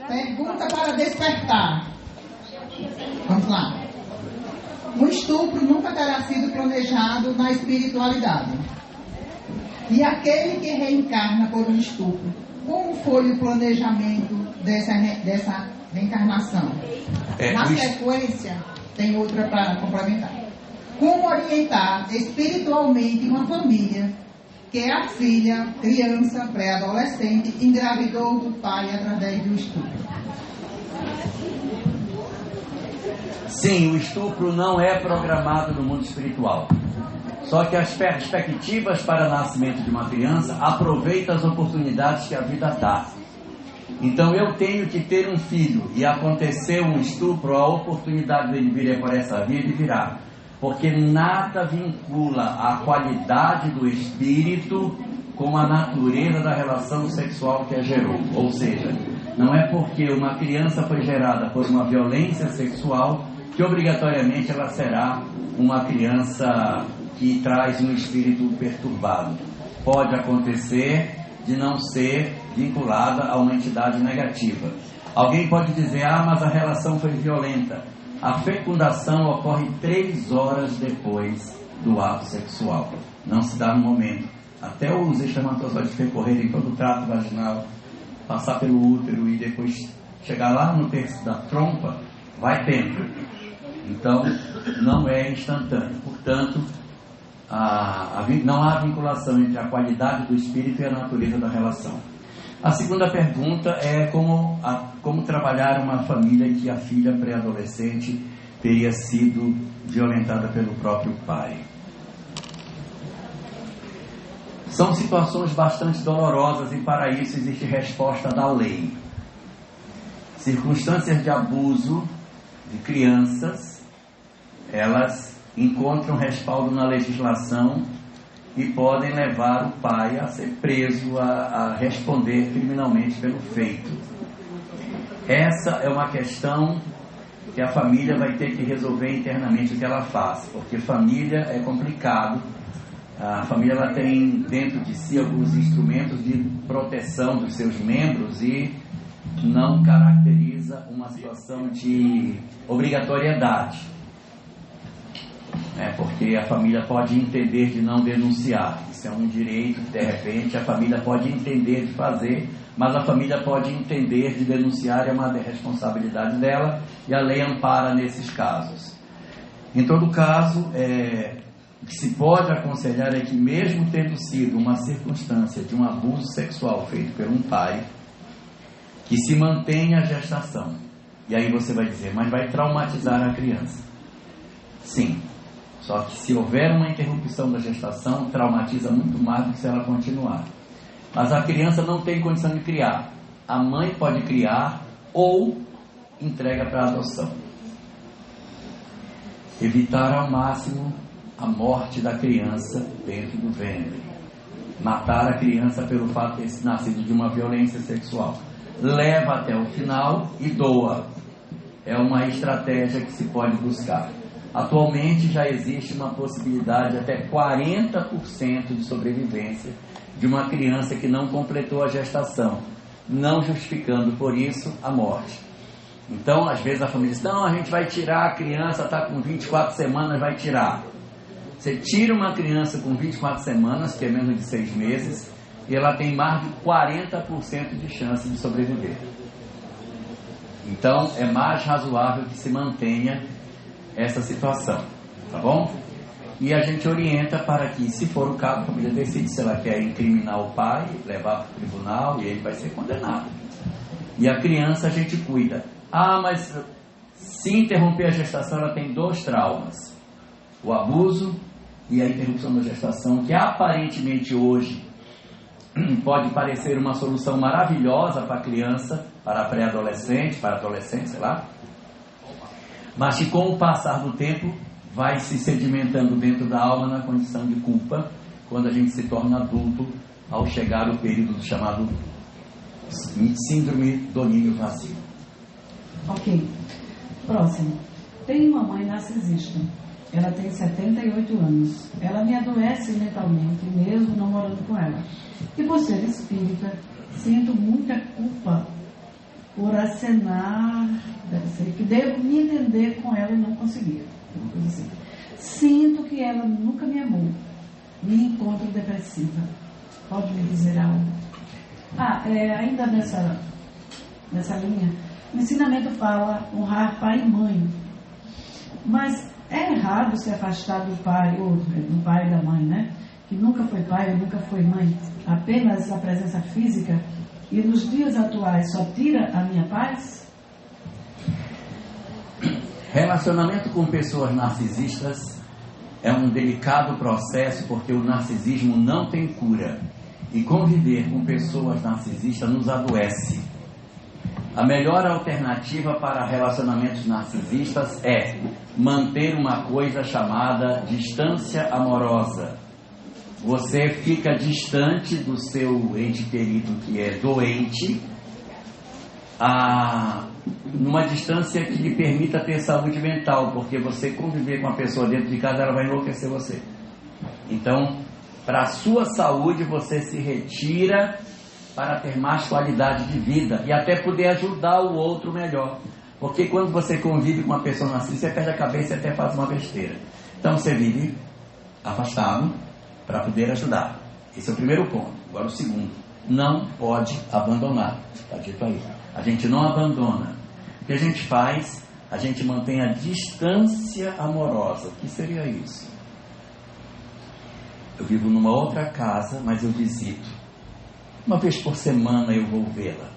Pergunta para despertar. Vamos lá. O estupro nunca terá sido planejado na espiritualidade. E aquele que reencarna por um estupro, como foi o planejamento dessa reencarnação? Na sequência, tem outra para complementar. Como orientar espiritualmente uma família que a filha, criança, pré-adolescente, engravidou do pai através do estupro? Sim, o estupro não é programado no mundo espiritual. Só que as perspectivas para o nascimento de uma criança aproveitam as oportunidades que a vida dá. Então eu tenho que ter um filho e acontecer um estupro, a oportunidade dele vir por essa via, ele virá. Porque nada vincula a qualidade do espírito com a natureza da relação sexual que a gerou. Ou seja, não é porque uma criança foi gerada por uma violência sexual que obrigatoriamente ela será uma criança que traz um espírito perturbado. Pode acontecer de não ser vinculada a uma entidade negativa. Alguém pode dizer, mas a relação foi violenta. A fecundação ocorre 3 horas depois do ato sexual. Não se dá no momento. Até os espermatozoides percorrerem todo o trato vaginal, passar pelo útero e depois chegar lá no terço da trompa, vai tempo. Então, não é instantâneo. Portanto, não há vinculação entre a qualidade do espírito e a natureza da relação. A segunda pergunta é como trabalhar uma família que a filha pré-adolescente teria sido violentada pelo próprio pai. São situações bastante dolorosas e para isso existe resposta da lei. Circunstâncias de abuso de crianças, elas encontram respaldo na legislação e podem levar o pai a ser preso, a responder criminalmente pelo feito. Essa é uma questão que a família vai ter que resolver internamente o que ela faz, porque família é complicado. A família ela tem dentro de si alguns instrumentos de proteção dos seus membros e não caracteriza uma situação de obrigatoriedade. Porque a família pode entender de não denunciar. Isso é um direito que de repente a família pode entender de fazer, mas a família pode entender de denunciar, é uma responsabilidade dela e a lei ampara nesses casos. Em todo caso, o que se pode aconselhar é que mesmo tendo sido uma circunstância de um abuso sexual feito por um pai, que se mantenha a gestação. E aí você vai dizer, mas vai traumatizar a criança. Sim. Só que se houver uma interrupção da gestação, traumatiza muito mais do que se ela continuar. Mas a criança não tem condição de criar. A mãe pode criar ou entrega para adoção. Evitar ao máximo a morte da criança dentro do ventre. Matar a criança pelo fato de ter nascido de uma violência sexual. Leva até o final e doa. É uma estratégia que se pode buscar. Atualmente já existe uma possibilidade de até 40% de sobrevivência de uma criança que não completou a gestação, não justificando por isso a morte. Então, às vezes a família diz, não, a gente vai tirar a criança, está com 24 semanas, vai tirar. Você tira uma criança com 24 semanas, que é menos de 6 meses, e ela tem mais de 40% de chance de sobreviver. Então, é mais razoável que se mantenha essa situação, tá bom? E a gente orienta para que, se for o caso, a família decide se ela quer incriminar o pai, levar para o tribunal e ele vai ser condenado. E a criança a gente cuida. Mas se interromper a gestação, ela tem 2 traumas: o abuso e a interrupção da gestação, que aparentemente hoje pode parecer uma solução maravilhosa para a criança, para a pré-adolescente, para a adolescente, sei lá, mas que com o passar do tempo vai se sedimentando dentro da alma na condição de culpa, quando a gente se torna adulto, ao chegar o período chamado síndrome do ninho vazio. Ok. Próximo. Tenho uma mãe narcisista. Ela tem 78 anos. Ela me adoece mentalmente, mesmo não morando com ela. E por ser espírita, sinto muita culpa por acenar, deve ser, que devo me entender com ela e não conseguia. Uma coisa assim. Sinto que ela nunca me amou. Me encontro depressiva. Pode me dizer algo? Ainda nessa linha, o ensinamento fala honrar pai e mãe. Mas é errado se afastar do pai, ou do pai e da mãe, né? Que nunca foi pai ou nunca foi mãe. Apenas a presença física e nos dias atuais só tira a minha paz? Relacionamento com pessoas narcisistas é um delicado processo, porque o narcisismo não tem cura. E conviver com pessoas narcisistas nos adoece. A melhor alternativa para relacionamentos narcisistas é manter uma coisa chamada distância amorosa. Você fica distante do seu ente querido que é doente, numa distância que lhe permita ter saúde mental, porque você conviver com a pessoa dentro de casa, ela vai enlouquecer você. Então, para a sua saúde, você se retira para ter mais qualidade de vida e até poder ajudar o outro melhor. Porque quando você convive com uma pessoa narcisista, você perde a cabeça e até faz uma besteira. Então você vive afastado para poder ajudar. Esse é o primeiro ponto. Agora o segundo, não pode abandonar. Está dito aí. A gente não abandona. O que a gente faz? A gente mantém a distância amorosa. O que seria isso? Eu vivo numa outra casa, mas eu visito. Uma vez por semana eu vou vê-la.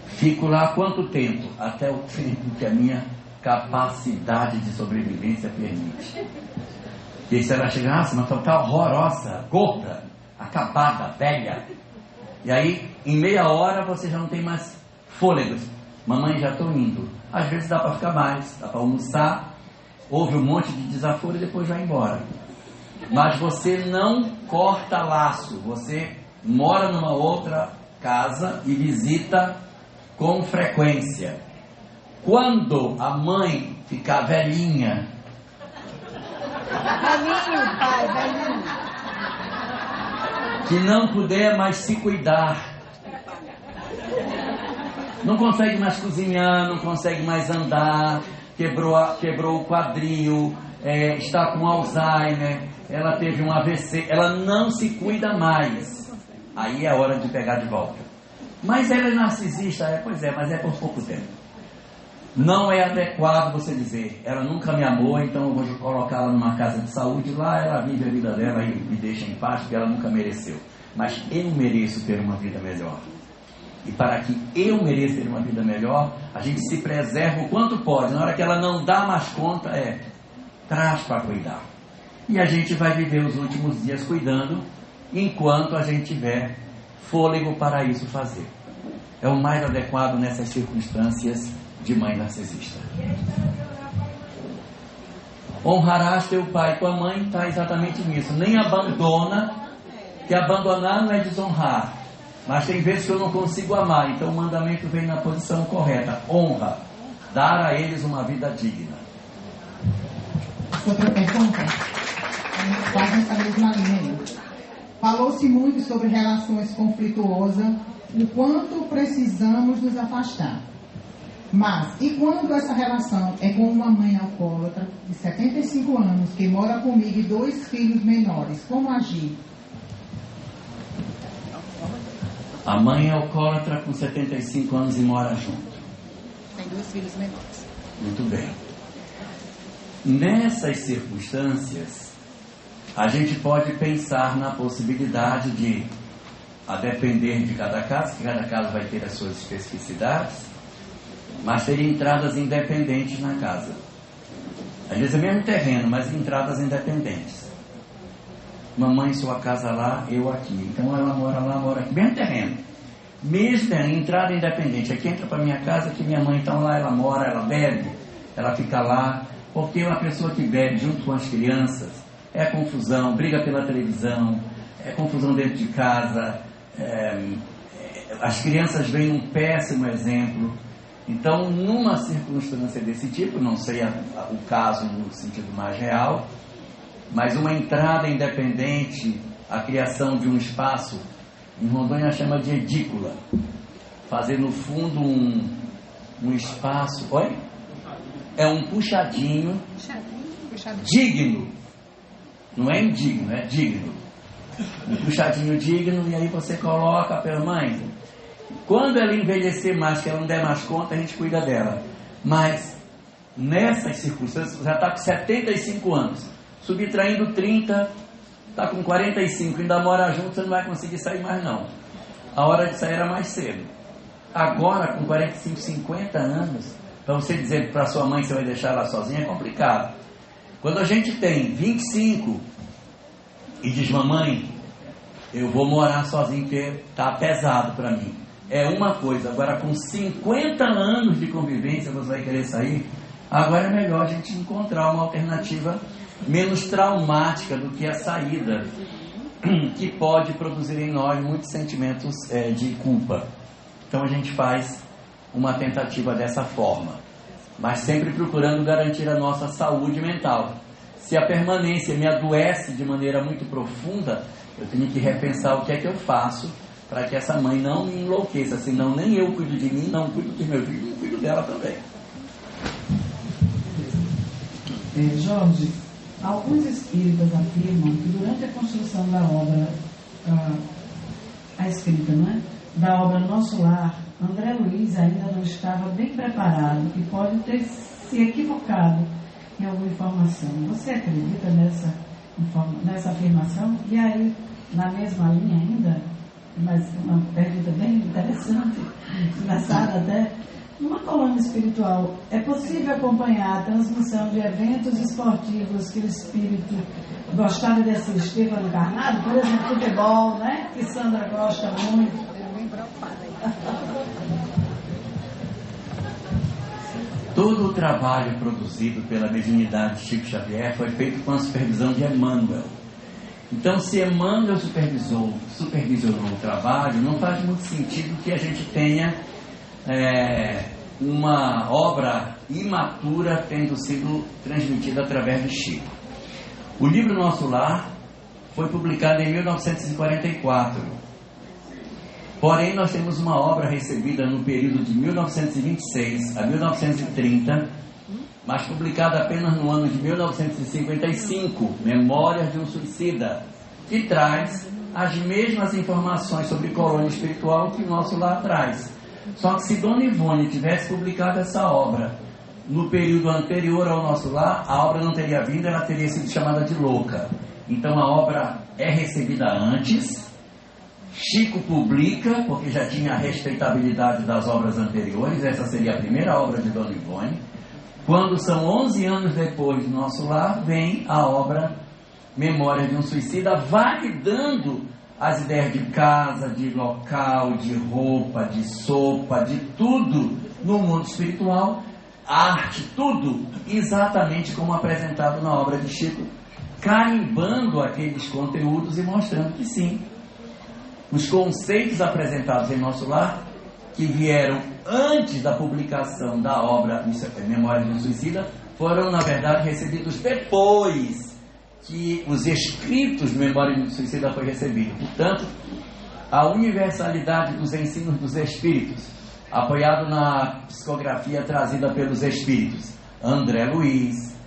Fico lá há quanto tempo? Até o tempo que a minha capacidade de sobrevivência permite. E se ela chegar, mas está horrorosa, gorda, acabada, velha. E aí, em meia hora, você já não tem mais fôlego. Mamãe, já estou indo. Às vezes dá para ficar mais, dá para almoçar, houve um monte de desaforo e depois vai embora. Mas você não corta laço, você mora numa outra casa e visita com frequência. Quando a mãe ficar velhinha, velhinho, pai, velhinho, que não puder mais se cuidar, não consegue mais cozinhar, não consegue mais andar, quebrou o quadril, está com Alzheimer, ela teve um AVC, ela não se cuida mais. Aí é hora de pegar de volta. Mas ela é narcisista, pois é, mas é por pouco tempo. Não é adequado você dizer, ela nunca me amou, então eu vou colocá-la numa casa de saúde, lá ela vive a vida dela e me deixa em paz, porque ela nunca mereceu. Mas eu mereço ter uma vida melhor. E para que eu mereça ter uma vida melhor, a gente se preserva o quanto pode. Na hora que ela não dá mais conta, traz para cuidar. E a gente vai viver os últimos dias cuidando, enquanto a gente tiver fôlego para isso fazer. É o mais adequado nessas circunstâncias de mãe narcisista. Honrarás teu pai e tua mãe, está exatamente nisso. Nem abandona, que abandonar não é desonrar. Mas tem vezes que eu não consigo amar, então o mandamento vem na posição correta. Honra, dar a eles uma vida digna. Outra pergunta, quase nessa mesma linha aí. Falou-se muito sobre relações conflituosas, o quanto precisamos nos afastar. Mas, e quando essa relação é com uma mãe alcoólatra de 75 anos, que mora comigo e 2 filhos menores, como agir? A mãe é alcoólatra com 75 anos e mora junto. Tem 2 filhos menores. Muito bem. Nessas circunstâncias, a gente pode pensar na possibilidade de, a depender de cada caso, que cada caso vai ter as suas especificidades, mas ter entradas independentes na casa. Às vezes é o mesmo terreno, mas entradas independentes. Mamãe, sua casa lá, eu aqui. Então ela mora lá, mora aqui. Mesmo terreno. Mesmo entrada independente. Aqui entra para minha casa, aqui minha mãe, então lá ela mora, ela bebe, ela fica lá. Porque uma pessoa que bebe junto com as crianças é confusão, briga pela televisão, é confusão dentro de casa. As crianças veem um péssimo exemplo. Então, numa circunstância desse tipo, não sei o caso no sentido mais real, mas uma entrada independente, a criação de um espaço, em Rondônia chama de edícula. fazer no fundo um espaço. Oi? É um puxadinho digno. Não é indigno, é digno. Um puxadinho digno, e aí você coloca pela mãe. Quando ela envelhecer mais, que ela não der mais conta, a gente cuida dela. Mas nessas circunstâncias, já está com 75 anos, subtraindo 30, está com 45, ainda mora junto, você não vai conseguir sair mais não. A hora de sair era mais cedo. Agora, com 45, 50 anos, para você dizer para sua mãe que você vai deixar ela sozinha, é complicado. Quando a gente tem 25 e diz, mamãe, eu vou morar sozinho porque está pesado para mim. É uma coisa. Agora, com 50 anos de convivência, você vai querer sair? Agora é melhor a gente encontrar uma alternativa menos traumática do que a saída, que pode produzir em nós muitos sentimentos de culpa. Então a gente faz uma tentativa dessa forma, mas sempre procurando garantir a nossa saúde mental. Se a permanência me adoece de maneira muito profunda, eu tenho que repensar o que é que eu faço para que essa mãe não me enlouqueça, senão nem eu cuido de mim, não cuido dos meus filhos, não cuido dela também. Jorge, alguns espíritas afirmam que durante a construção da obra, a escrita, não é? Da obra Nosso Lar, André Luiz ainda não estava bem preparado e pode ter se equivocado em alguma informação. Você acredita nessa afirmação? E aí, na mesma linha ainda, mas uma pergunta bem interessante, engraçada até, numa colônia espiritual, é possível acompanhar a transmissão de eventos esportivos que o espírito gostava de assistir quando encarnado? Por exemplo, futebol, né? Que Sandra gosta muito. Todo o trabalho produzido pela mediunidade de Chico Xavier foi feito com a supervisão de Emmanuel. Então, se Emmanuel supervisionou o trabalho, não faz muito sentido que a gente tenha uma obra imatura tendo sido transmitida através de Chico. O livro Nosso Lar foi publicado em 1944. Porém, nós temos uma obra recebida no período de 1926 a 1930, mas publicada apenas no ano de 1955, Memórias de um Suicida, que traz as mesmas informações sobre colônia espiritual que o Nosso Lar traz. Só que se Dona Ivone tivesse publicado essa obra no período anterior ao Nosso Lar, a obra não teria vindo, ela teria sido chamada de louca. Então a obra é recebida antes, Chico publica, porque já tinha a respeitabilidade das obras anteriores, essa seria a primeira obra de Dona Ivone. Quando são 11 anos depois do Nosso Lar, vem a obra Memória de um Suicida, validando as ideias de casa, de local, de roupa, de sopa, de tudo no mundo espiritual, arte, tudo exatamente como apresentado na obra de Chico, carimbando aqueles conteúdos e mostrando que sim, os conceitos apresentados em Nosso Lar, que vieram antes da publicação da obra Memória de um Suicida, foram, na verdade, recebidos depois que os escritos de Memória de um Suicida foi recebido. Portanto, a universalidade dos ensinos dos espíritos, apoiado na psicografia trazida pelos espíritos André Luiz,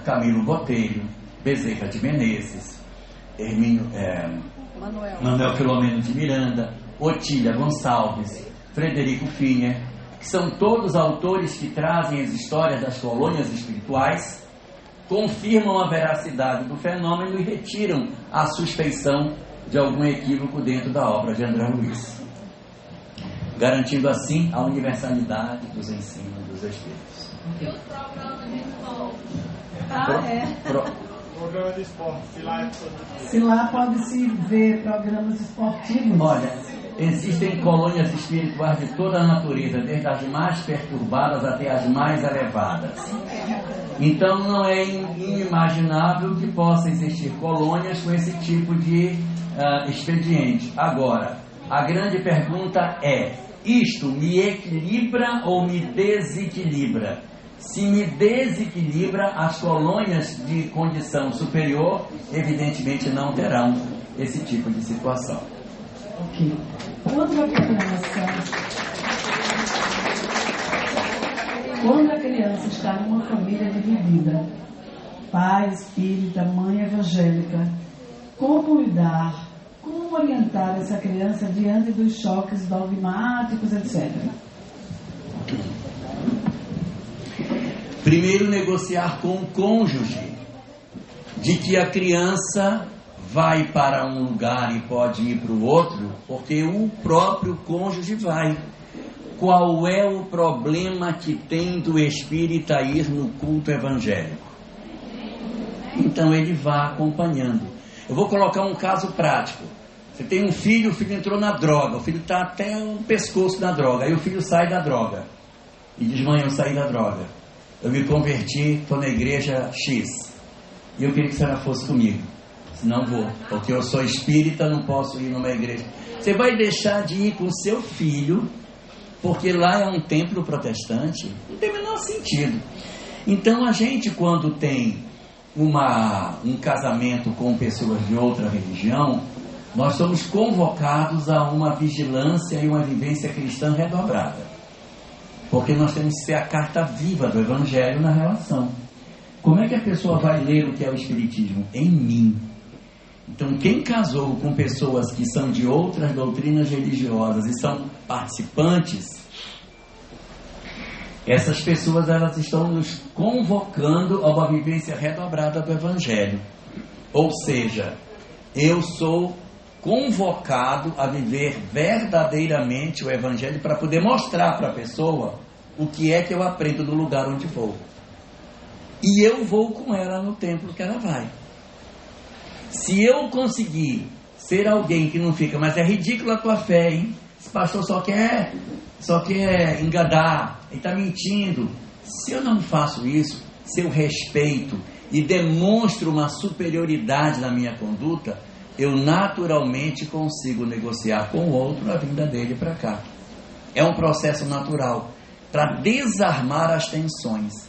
Camilo Botelho, Bezerra de Menezes, Manuel Filomeno de Miranda, Otília Gonçalves, Frederico Finer, que são todos autores que trazem as histórias das colônias espirituais, confirmam a veracidade do fenômeno e retiram a suspeição de algum equívoco dentro da obra de André Luiz, garantindo assim a universalidade dos ensinos dos espíritos. E os programas de Programa de esporte, se lá pode-se ver programas esportivos. Olha, existem colônias espirituais de toda a natureza, desde as mais perturbadas até as mais elevadas. Então não é inimaginável que possa existir colônias com esse tipo de expediente. Agora, a grande pergunta é: isto me equilibra ou me desequilibra? Se me desequilibra, as colônias de condição superior, evidentemente não terão esse tipo de situação. Ok. Outra programação Quando a criança está numa família dividida, pai espírita, mãe evangélica, como lidar, como orientar essa criança diante dos choques dogmáticos, etc.? Primeiro, negociar com o cônjuge de que a criança vai para um lugar e pode ir para o outro, porque o próprio cônjuge vai. Qual é o problema que tem do espírita ir no culto evangélico? Então ele vai acompanhando. Eu vou colocar um caso prático. Você tem um filho, o filho entrou na droga, o filho está até o pescoço na droga, aí o filho sai da droga e diz: mãe, eu saí da droga, eu me converti, estou na igreja X e eu queria que a senhora fosse comigo. Não vou, porque eu sou espírita, não posso ir numa igreja. Você vai deixar de ir com o seu filho porque lá é um templo protestante? Não tem o menor sentido. Então a gente, quando tem um casamento com pessoas de outra religião, nós somos convocados a uma vigilância e uma vivência cristã redobrada, porque nós temos que ser a carta viva do Evangelho na relação. Como é que a pessoa vai ler o que é o Espiritismo? Em mim. Então, quem casou com pessoas que são de outras doutrinas religiosas e são participantes, essas pessoas, elas estão nos convocando a uma vivência redobrada do Evangelho. Ou seja, eu sou convocado a viver verdadeiramente o Evangelho para poder mostrar para a pessoa o que é que eu aprendo no lugar onde vou. E eu vou com ela no templo que ela vai. Se eu conseguir ser alguém que não fica, mas é ridícula a tua fé, hein? Esse pastor só quer enganar, ele está mentindo. Se eu não faço isso, se eu respeito e demonstro uma superioridade na minha conduta, eu naturalmente consigo negociar com o outro a vinda dele para cá. É um processo natural para desarmar as tensões.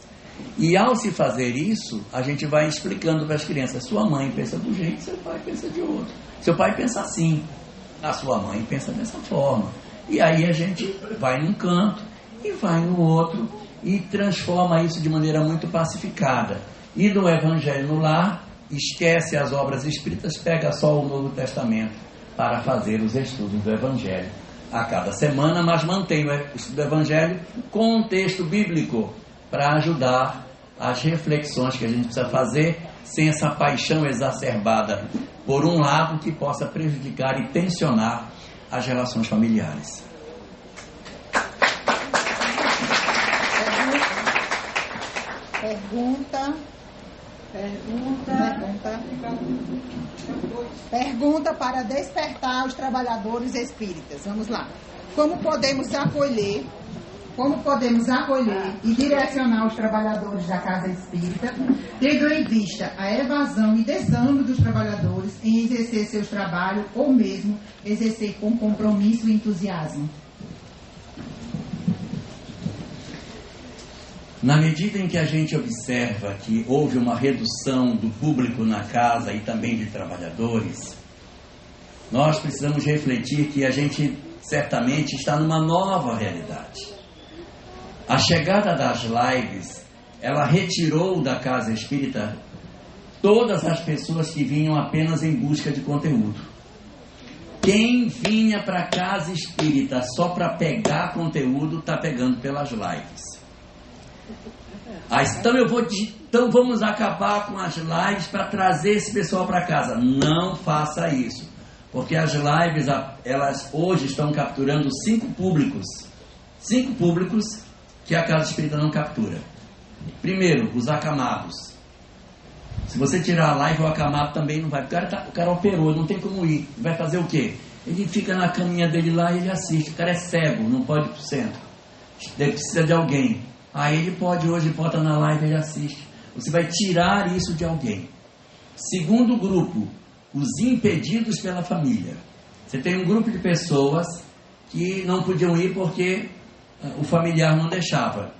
E ao se fazer isso, a gente vai explicando para as crianças: sua mãe pensa de um jeito, seu pai pensa de outro. Seu pai pensa assim, a sua mãe pensa dessa forma. E aí a gente vai num canto e vai no outro e transforma isso de maneira muito pacificada. E do Evangelho no lar, esquece as obras escritas, pega só o Novo Testamento para fazer os estudos do Evangelho a cada semana, mas mantém o estudo do Evangelho com um texto bíblico para ajudar as reflexões que a gente precisa fazer, sem essa paixão exacerbada por um lado que possa prejudicar e tensionar as relações familiares. Pergunta para despertar os trabalhadores espíritas. Vamos lá. Como podemos acolher e direcionar os trabalhadores da casa espírita, tendo em vista a evasão e desânimo dos trabalhadores em exercer seus trabalhos ou mesmo exercer com compromisso e entusiasmo? Na medida em que a gente observa que houve uma redução do público na casa e também de trabalhadores, nós precisamos refletir que a gente certamente está numa nova realidade. A chegada das lives, ela retirou da casa espírita todas as pessoas que vinham apenas em busca de conteúdo. Quem vinha para a casa espírita só para pegar conteúdo, está pegando pelas lives. Então vamos acabar com as lives para trazer esse pessoal para casa. Não faça isso, porque as lives, elas hoje estão capturando 5 públicos que a casa espírita não captura. Primeiro, os acamados. Se você tirar a live, o acamado também não vai. O cara operou, não tem como ir. Vai fazer o quê? Ele fica na caminha dele lá e ele assiste. O cara é cego, não pode ir para o centro. Ele precisa de alguém. Aí ele pode, hoje bota na live e ele assiste. Você vai tirar isso de alguém. Segundo grupo, os impedidos pela família. Você tem um grupo de pessoas que não podiam ir porque o familiar não deixava.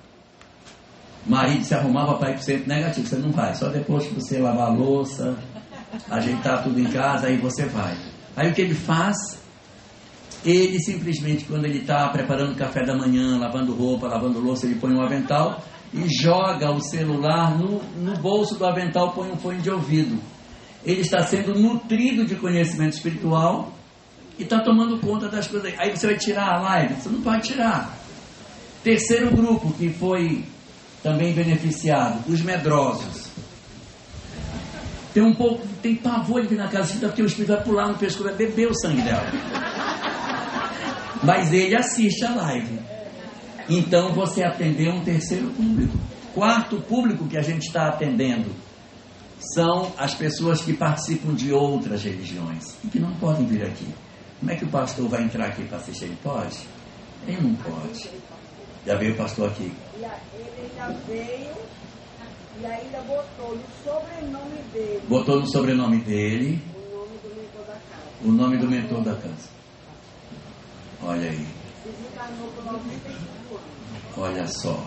O marido se arrumava para ir para o centro, negativo, você não vai. Só depois que você lavar a louça, ajeitar tudo em casa, aí você vai. Aí o que ele faz? Ele simplesmente, quando ele está preparando o café da manhã, lavando roupa, lavando louça, ele põe um avental e joga o celular no bolso do avental, põe um fone de ouvido. Ele está sendo nutrido de conhecimento espiritual e está tomando conta das coisas. Aí você vai tirar a live? Você não pode tirar. Terceiro grupo que foi também beneficiado, os medrosos. Tem pavor de vir na casa espírita porque o espírito vai pular no pescoço, vai beber o sangue dela. Mas ele assiste a live. Então você atendeu um terceiro público. Quarto público que a gente está atendendo são as pessoas que participam de outras religiões e que não podem vir aqui. Como é que o pastor vai entrar aqui para assistir? Ele pode? Ele não pode. Já veio o pastor aqui. Ele já veio e ainda botou no sobrenome dele. Botou no sobrenome dele O nome do mentor da casa. o nome do mentor da casa. Olha aí. Desencarnou por 95 anos. Olha só.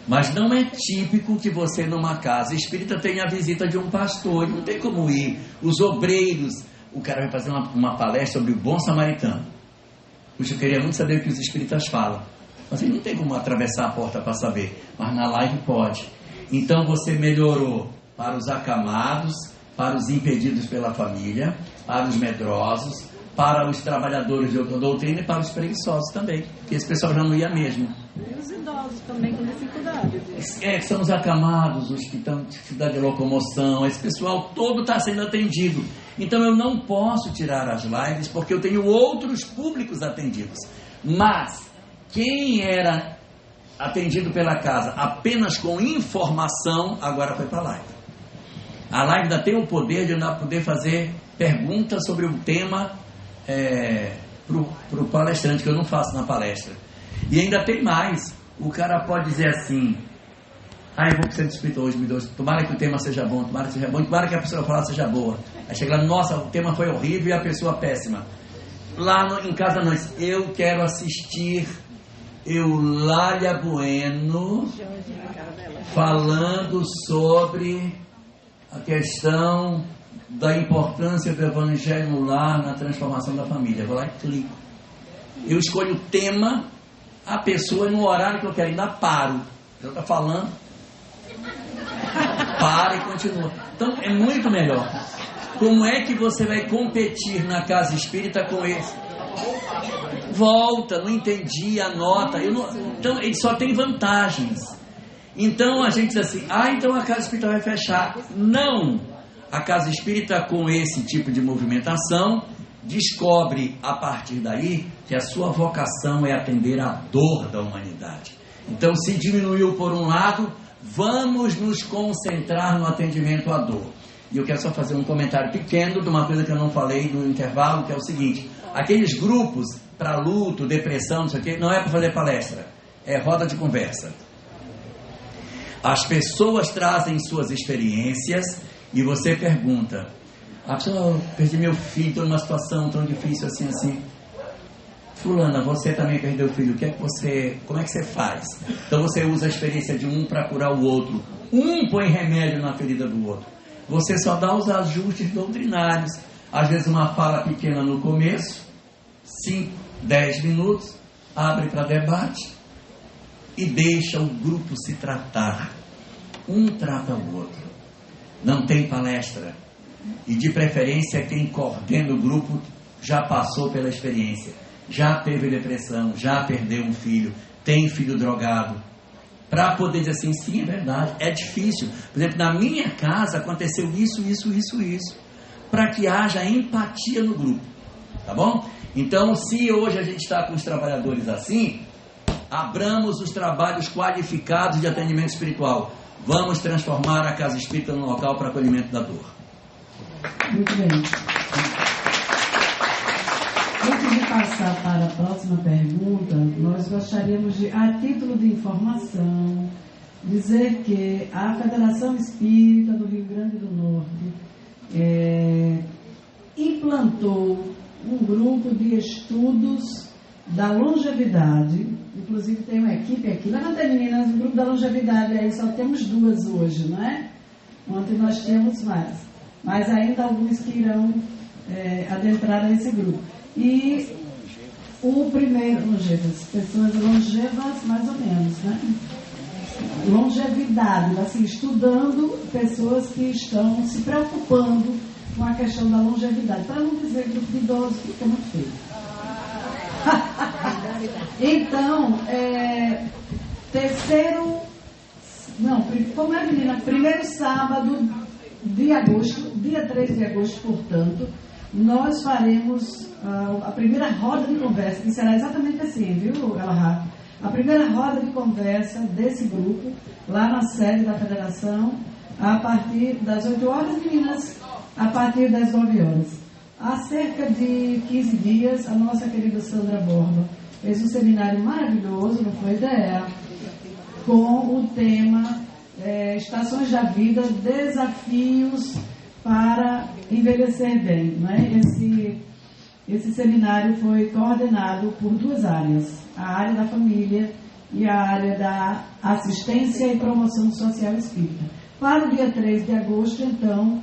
Mas não é típico que você numa casa espírita tenha a visita de um pastor. Não tem como ir. Os obreiros. O cara vai fazer uma palestra sobre o bom samaritano. Puxa, eu queria muito saber o que os espíritas falam. Mas ele não tem como atravessar a porta para saber. Mas na live pode. Então você melhorou para os acamados, para os impedidos pela família, para os medrosos, para os trabalhadores de outra doutrina e para os preguiçosos também. Porque esse pessoal já não ia mesmo. E os idosos também com dificuldade. São os acamados, os que estão com dificuldade de locomoção. Esse pessoal todo está sendo atendido. Então eu não posso tirar as lives porque eu tenho outros públicos atendidos. Mas quem era atendido pela casa apenas com informação, agora foi para a live. A live ainda tem o poder de poder fazer perguntas sobre o tema para o palestrante, que eu não faço na palestra. E ainda tem mais. O cara pode dizer assim: eu vou para o centro espírita hoje, me dou. Tomara que o tema seja bom, tomara que a pessoa falar seja boa. Aí chega lá, nossa, o tema foi horrível e a pessoa péssima. Lá em casa nós, eu quero assistir Eulália Bueno falando sobre a questão da importância do evangelho no lar na transformação da família. Eu vou lá e clico. Eu escolho o tema, a pessoa no horário que eu quero, ainda paro. Já está falando, para e continua. Então é muito melhor. Como é que você vai competir na casa espírita com esse? Volta, não entendi, anota. Então ele só tem vantagens. Então a gente diz assim: então a casa espírita vai fechar. Não! A casa espírita, com esse tipo de movimentação, descobre a partir daí que a sua vocação é atender a dor da humanidade. Então, se diminuiu por um lado, vamos nos concentrar no atendimento à dor. E eu quero só fazer um comentário pequeno de uma coisa que eu não falei no intervalo, que é o seguinte: aqueles grupos para luto, depressão, não sei o quê, não é para fazer palestra, é roda de conversa. As pessoas trazem suas experiências e você pergunta: eu perdi meu filho, estou numa situação tão difícil assim, assim. Fulana, você também perdeu o filho, como é que você faz? Então você usa a experiência de um para curar o outro. Um põe remédio na ferida do outro. Você só dá os ajustes doutrinários. Às vezes uma fala pequena no começo, 5, 10 minutos, abre para debate e deixa o grupo se tratar. Um trata o outro. Não tem palestra. E de preferência quem coordena o grupo já passou pela experiência. Já teve depressão, já perdeu um filho, tem filho drogado. Para poder dizer assim: sim, é verdade, é difícil. Por exemplo, na minha casa aconteceu isso. Para que haja empatia no grupo. Tá bom? Então, se hoje a gente está com os trabalhadores assim, abramos os trabalhos qualificados de atendimento espiritual. Vamos transformar a casa espírita num local para acolhimento da dor. Muito bem. Antes de passar para a próxima pergunta, nós gostaríamos de, a título de informação, dizer que a Federação Espírita do Rio Grande do Norte implantou um grupo de estudos da longevidade. Inclusive tem uma equipe aqui. Levanta, meninas, o grupo da longevidade aí só temos 2 hoje, não é? Ontem nós tínhamos mais. Mas ainda alguns que irão adentrar nesse grupo. E O primeiro, longevas, pessoas longevas mais ou menos, né? Longevidade, assim, estudando pessoas que estão se preocupando com a questão da longevidade, para não dizer grupo de idosos, que fica muito feio. Então, como é, menina? Primeiro sábado de agosto, dia 3 de agosto, portanto, nós faremos a primeira roda de conversa, que será exatamente assim, viu, Elahá? A primeira roda de conversa desse grupo, lá na sede da federação, a partir das 8 horas, meninas, a partir das 9 horas. Há cerca de 15 dias, a nossa querida Sandra Borba fez um seminário maravilhoso, não foi, ideia? Com o tema Estações da Vida, Desafios para Envelhecer Bem. Não é? Esse seminário foi coordenado por 2 áreas, a área da família e a área da assistência e promoção social espírita. Para o dia 3 de agosto, então,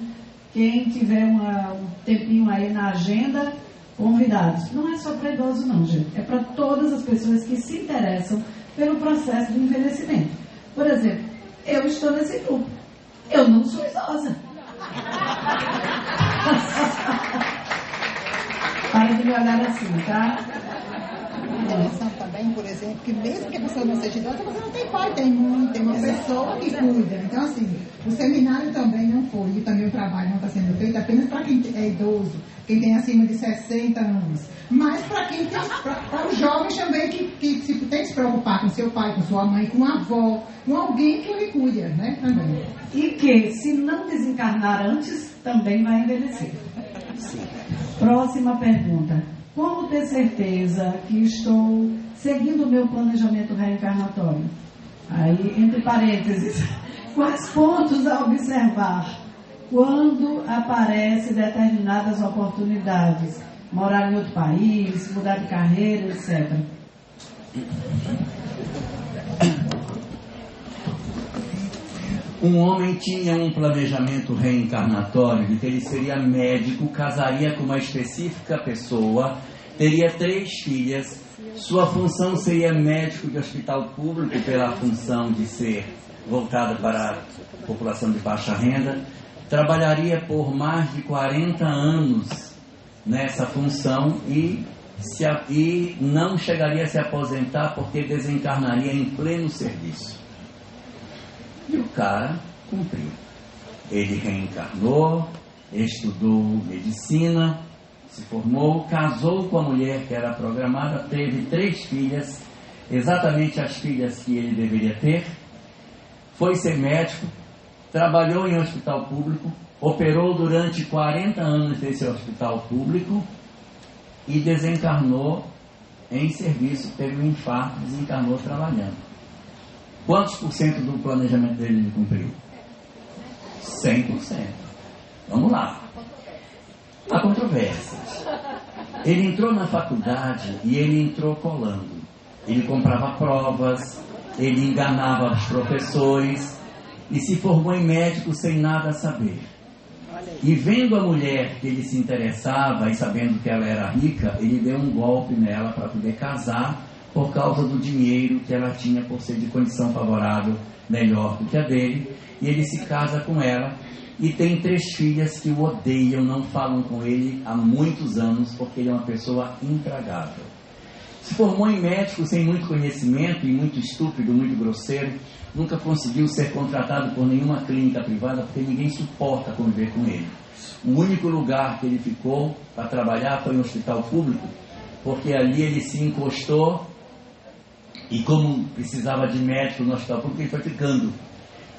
quem tiver um tempinho aí na agenda, convidados. Não é só para idosos não, gente. É para todas as pessoas que se interessam pelo processo de envelhecimento. Por exemplo, eu estou nesse grupo. Eu não sou idosa. Para de me olhar assim, tá? Interessante também, por exemplo, que mesmo que a pessoa não seja idosa, você não tem pai, tem mãe, tem uma pessoa que cuida. Então, assim, o seminário também não foi, e também o trabalho não está sendo feito apenas para quem é idoso, quem tem acima de 60 anos, mas para quem tem, para os jovens também que tem que se preocupar com seu pai, com sua mãe, com a avó, com alguém que lhe cuida, né? Também. E que, se não desencarnar antes, também vai envelhecer. Próxima pergunta. Como ter certeza que estou seguindo o meu planejamento reencarnatório? Aí, entre parênteses, quais pontos a observar quando aparecem determinadas oportunidades? Morar em outro país, mudar de carreira, etc. Um homem tinha um planejamento reencarnatório de que ele seria médico, casaria com uma específica pessoa, teria 3 filhas, sua função seria médico de hospital público pela função de ser voltada para a população de baixa renda, trabalharia por mais de 40 anos nessa função e não chegaria a se aposentar porque desencarnaria em pleno serviço. E o cara cumpriu. Ele reencarnou, estudou medicina, se formou, casou com a mulher que era programada, teve 3 filhas, exatamente as filhas que ele deveria ter, foi ser médico, trabalhou em hospital público, operou durante 40 anos nesse hospital público e desencarnou em serviço, teve um infarto, desencarnou trabalhando. Quantos por cento do planejamento dele ele cumpriu? 100%. Vamos lá. Há controvérsias. Ele entrou na faculdade e ele entrou colando. Ele comprava provas, ele enganava os professores e se formou em médico sem nada saber. E vendo a mulher que ele se interessava e sabendo que ela era rica, ele deu um golpe nela para poder casar por causa do dinheiro que ela tinha por ser de condição favorável, melhor do que a dele, e ele se casa com ela e tem 3 filhas que o odeiam, não falam com ele há muitos anos porque ele é uma pessoa intragável. Se formou em médico sem muito conhecimento e muito estúpido, muito grosseiro, nunca conseguiu ser contratado por nenhuma clínica privada porque ninguém suporta conviver com ele. O único lugar que ele ficou para trabalhar foi no hospital público, porque ali ele se encostou e como precisava de médico no hospital público, ele foi ficando.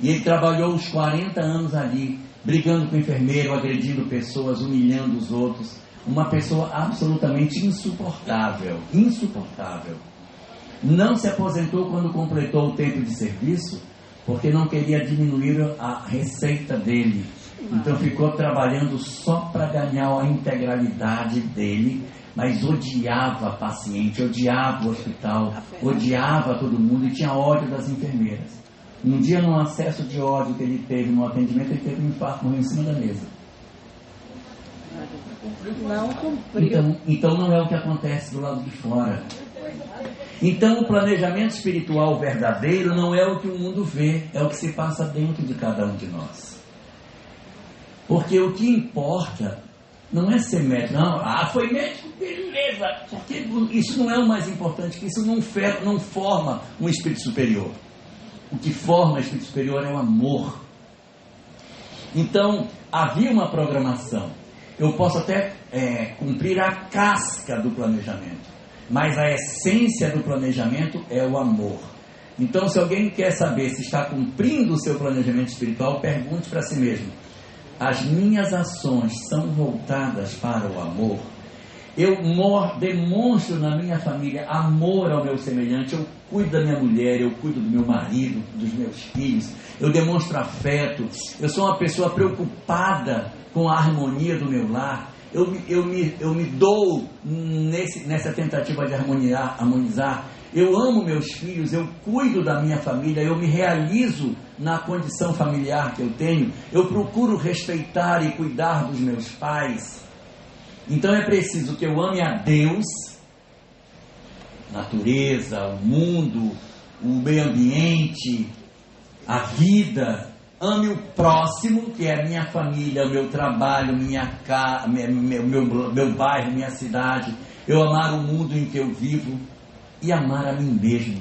E ele trabalhou uns 40 anos ali, brigando com o enfermeiro, agredindo pessoas, humilhando os outros. Uma pessoa absolutamente insuportável. Insuportável. Não se aposentou quando completou o tempo de serviço, porque não queria diminuir a receita dele. Então ficou trabalhando só para ganhar a integralidade dele, mas odiava paciente, odiava o hospital, odiava todo mundo e tinha ódio das enfermeiras. Um dia, num acesso de ódio que ele teve no atendimento, ele teve um infarto, morreu em cima da mesa. Não cumpriu. Então não é o que acontece do lado de fora. Então o planejamento espiritual verdadeiro não é o que o mundo vê, é o que se passa dentro de cada um de nós. Porque o que importa não é ser médico, não. Foi médico, beleza. Porque isso não é o mais importante, que isso não forma um espírito superior. O que forma o espírito superior é o amor. Então, havia uma programação. Eu posso até cumprir a casca do planejamento, mas a essência do planejamento é o amor. Então, se alguém quer saber se está cumprindo o seu planejamento espiritual, pergunte para si mesmo: as minhas ações são voltadas para o amor? Eu demonstro na minha família amor ao meu semelhante, eu cuido da minha mulher, eu cuido do meu marido, dos meus filhos, eu demonstro afeto, eu sou uma pessoa preocupada com a harmonia do meu lar, eu me dou nessa tentativa de harmonizar, eu amo meus filhos, eu cuido da minha família, eu me realizo na condição familiar que eu tenho, eu procuro respeitar e cuidar dos meus pais. Então é preciso que eu ame a Deus, natureza, o mundo, o meio ambiente, a vida. Ame o próximo, que é a minha família, o meu trabalho, minha casa, meu bairro, minha cidade. Eu amar o mundo em que eu vivo e amar a mim mesmo.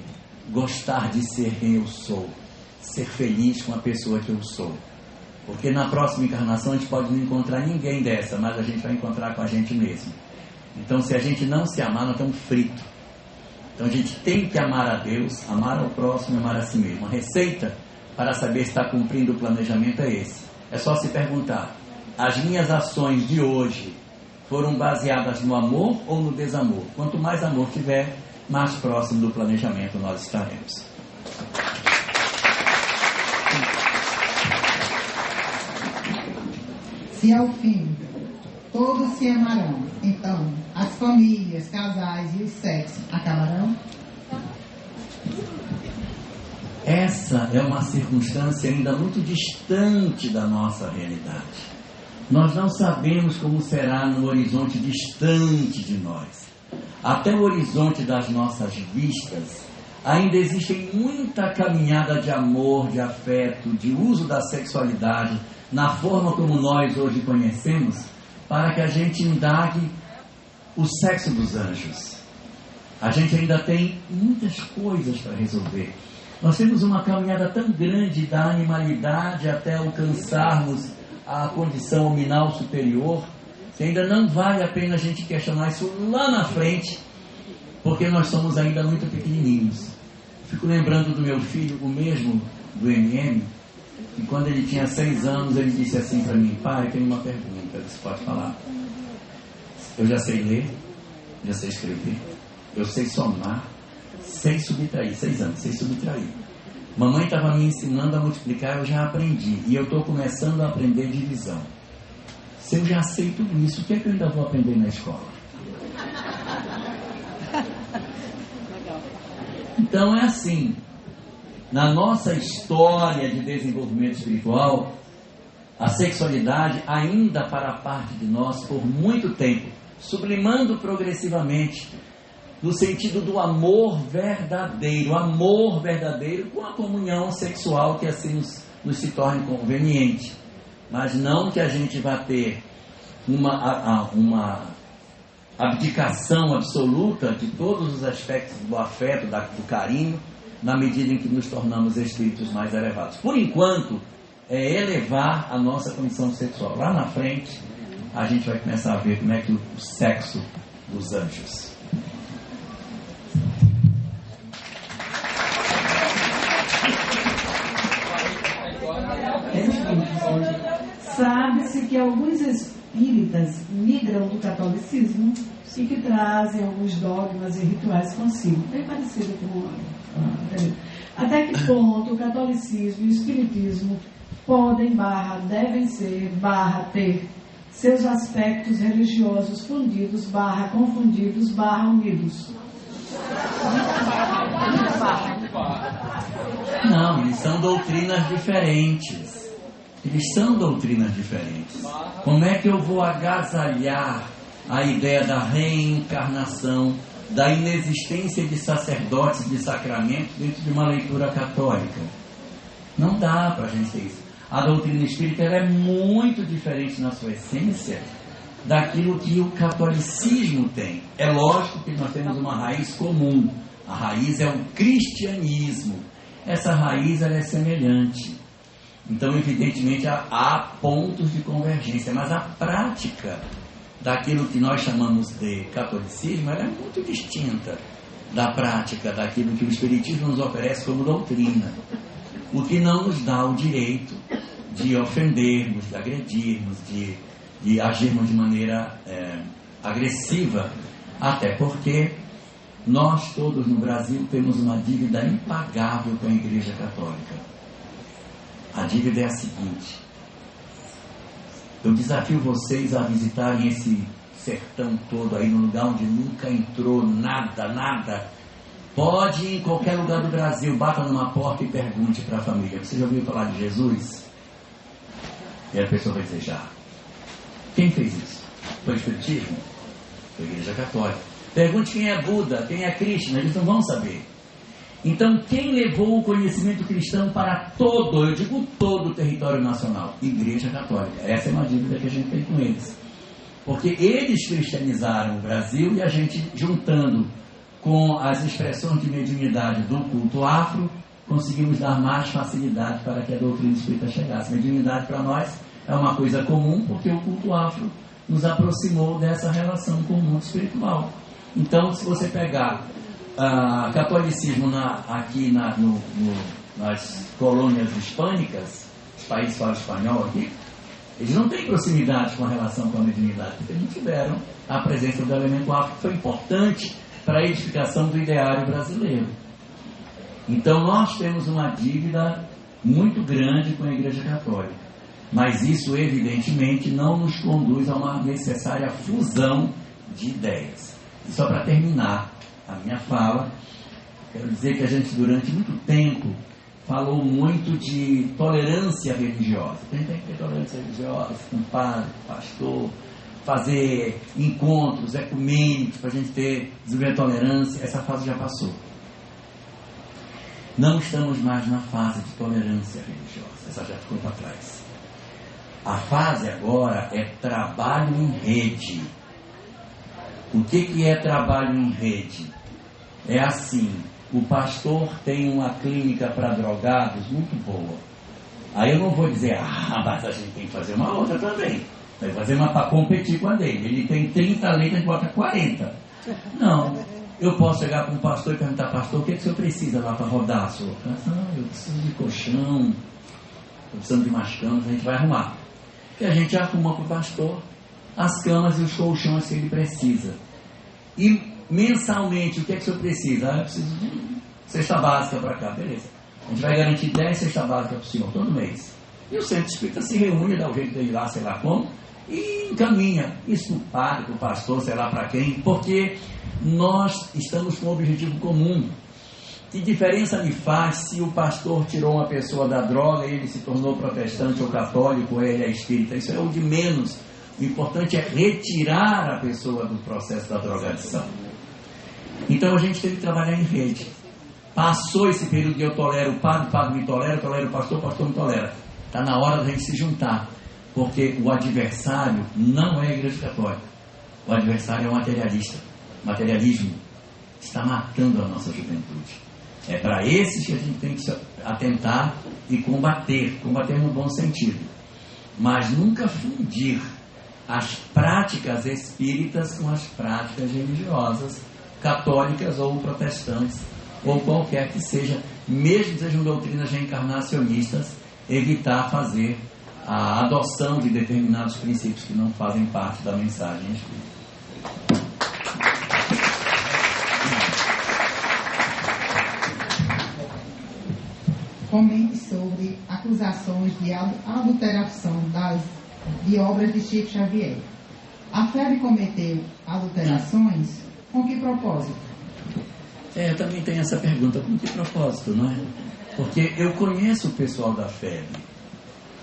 Gostar de ser quem eu sou. Ser feliz com a pessoa que eu sou. Porque na próxima encarnação a gente pode não encontrar ninguém dessa, mas a gente vai encontrar com a gente mesmo. Então, se a gente não se amar, nós estamos fritos. Então a gente tem que amar a Deus, amar ao próximo e amar a si mesmo. A receita para saber se está cumprindo o planejamento é esse. É só se perguntar: as minhas ações de hoje foram baseadas no amor ou no desamor? Quanto mais amor tiver, mais próximo do planejamento nós estaremos. Se ao fim todos se amarão, então as famílias, casais e os sexos acabarão? Essa é uma circunstância ainda muito distante da nossa realidade. Nós não sabemos como será no horizonte distante de nós. Até o horizonte das nossas vistas, ainda existe muita caminhada de amor, de afeto, de uso da sexualidade, na forma como nós hoje conhecemos, para que a gente indague o sexo dos anjos. A gente ainda tem muitas coisas para resolver. Nós temos uma caminhada tão grande da animalidade até alcançarmos a condição hominal superior, que ainda não vale a pena a gente questionar isso lá na frente, porque nós somos ainda muito pequenininhos. Fico lembrando do meu filho, o mesmo do MM, que quando ele tinha 6 anos, ele disse assim para mim: pai, eu tenho uma pergunta, você pode falar? Eu já sei ler, já sei escrever, eu sei somar, sei subtrair, 6 anos, sei subtrair. Mamãe estava me ensinando a multiplicar, eu já aprendi, e eu estou começando a aprender divisão. Se eu já sei tudo isso, o que é que eu ainda vou aprender na escola? Então é assim, na nossa história de desenvolvimento espiritual, a sexualidade ainda para parte de nós por muito tempo, sublimando progressivamente no sentido do amor verdadeiro com a comunhão sexual que assim nos se torne conveniente, mas não que a gente vá ter uma abdicação absoluta de todos os aspectos do afeto, do carinho, na medida em que nos tornamos espíritos mais elevados. Por enquanto, é elevar a nossa condição sexual. Lá na frente, a gente vai começar a ver como é que o sexo dos anjos. Sabe-se que alguns espíritas migram do catolicismo e que trazem alguns dogmas e rituais consigo, bem parecido com até que ponto o catolicismo e o espiritismo podem, devem ser, ter seus aspectos religiosos fundidos, confundidos, unidos. Não, eles são doutrinas diferentes. Eles são doutrinas diferentes. Como é que eu vou agasalhar a ideia da reencarnação, da inexistência de sacerdotes, de sacramentos dentro de uma leitura católica? Não dá para a gente ter isso. A doutrina espírita ela é muito diferente na sua essência daquilo que o catolicismo tem. É lógico que nós temos uma raiz comum. A raiz é o cristianismo. Essa raiz ela é semelhante. Então, evidentemente, há pontos de convergência, mas a prática daquilo que nós chamamos de catolicismo ela é muito distinta da prática daquilo que o Espiritismo nos oferece como doutrina. O que não nos dá o direito de ofendermos, de agredirmos, de agirmos de maneira agressiva, até porque nós todos no Brasil temos uma dívida impagável com a Igreja Católica. A dívida é a seguinte: eu desafio vocês a visitarem esse sertão todo aí, no lugar onde nunca entrou nada. Pode ir em qualquer lugar do Brasil, bata numa porta e pergunte para a família: você já ouviu falar de Jesus? E a pessoa vai dizer: já. Quem fez isso? Foi o Espiritismo? Foi a Igreja Católica. Pergunte quem é Buda, quem é Krishna, eles não vão saber. Então, quem levou o conhecimento cristão para todo, eu digo todo o território nacional? Igreja Católica. Essa é uma dívida que a gente tem com eles. Porque eles cristianizaram o Brasil e a gente, juntando com as expressões de mediunidade do culto afro, conseguimos dar mais facilidade para que a doutrina espírita chegasse. Mediunidade para nós é uma coisa comum, porque o culto afro nos aproximou dessa relação com o mundo espiritual. Então, se você pegar catolicismo aqui nas colônias hispânicas, os países fora espanhol aqui, eles não têm proximidade com a relação com a mediunidade, porque não tiveram a presença do elemento afro, que foi importante para a edificação do ideário brasileiro. Então nós temos uma dívida muito grande com a Igreja Católica, mas isso evidentemente não nos conduz a uma necessária fusão de ideias. E só para terminar a minha fala, quero dizer que a gente durante muito tempo falou muito de tolerância religiosa. A gente tem que ter tolerância religiosa com padre, pastor, fazer encontros ecumênicos para a gente desenvolver tolerância. Essa fase já passou. Não estamos mais na fase de tolerância religiosa. Essa já ficou para trás. A fase agora é trabalho em rede. O que é trabalho em rede? É assim: o pastor tem uma clínica para drogados muito boa. Aí eu não vou dizer: mas a gente tem que fazer uma outra também. Vai fazer uma para competir com a dele. Ele tem 30 leitos, a gente bota 40. Não. Eu posso chegar com o pastor e perguntar: pastor, o que o senhor precisa lá para rodar, senhor? Eu preciso de colchão, estou precisando de umas camas, a gente vai arrumar. E a gente arruma para o pastor as camas e os colchões que ele precisa. E mensalmente, o que o senhor precisa? Eu preciso de cesta básica para cá, beleza. A gente vai garantir 10 cestas básicas para o senhor todo mês. E o centro espírita se reúne, dá o jeito de ir lá, sei lá como, e encaminha isso para o padre, para o pastor, sei lá para quem, porque nós estamos com um objetivo comum. Que diferença me faz se o pastor tirou uma pessoa da droga e ele se tornou protestante ou católico, ou ele é espírita? Isso é o de menos. O importante é retirar a pessoa do processo da drogadição. Então a gente tem que trabalhar em rede. Passou esse período de eu tolero o padre me tolera, eu tolero o pastor me tolera. Está na hora da gente se juntar, porque o adversário não é a Igreja Católica. O adversário é o materialista. O materialismo está matando a nossa juventude. É para esses que a gente tem que se atentar e combater no bom sentido, mas nunca fundir as práticas espíritas com as práticas religiosas, católicas ou protestantes, ou qualquer que seja, mesmo que sejam doutrinas reencarnacionistas, evitar fazer a adoção de determinados princípios que não fazem parte da mensagem espírita. Comente sobre acusações de adulteração de obras de Chico Xavier. A FEB cometeu adulterações? Com que propósito? Eu também tenho essa pergunta: com que propósito, não é? Porque eu conheço o pessoal da FEB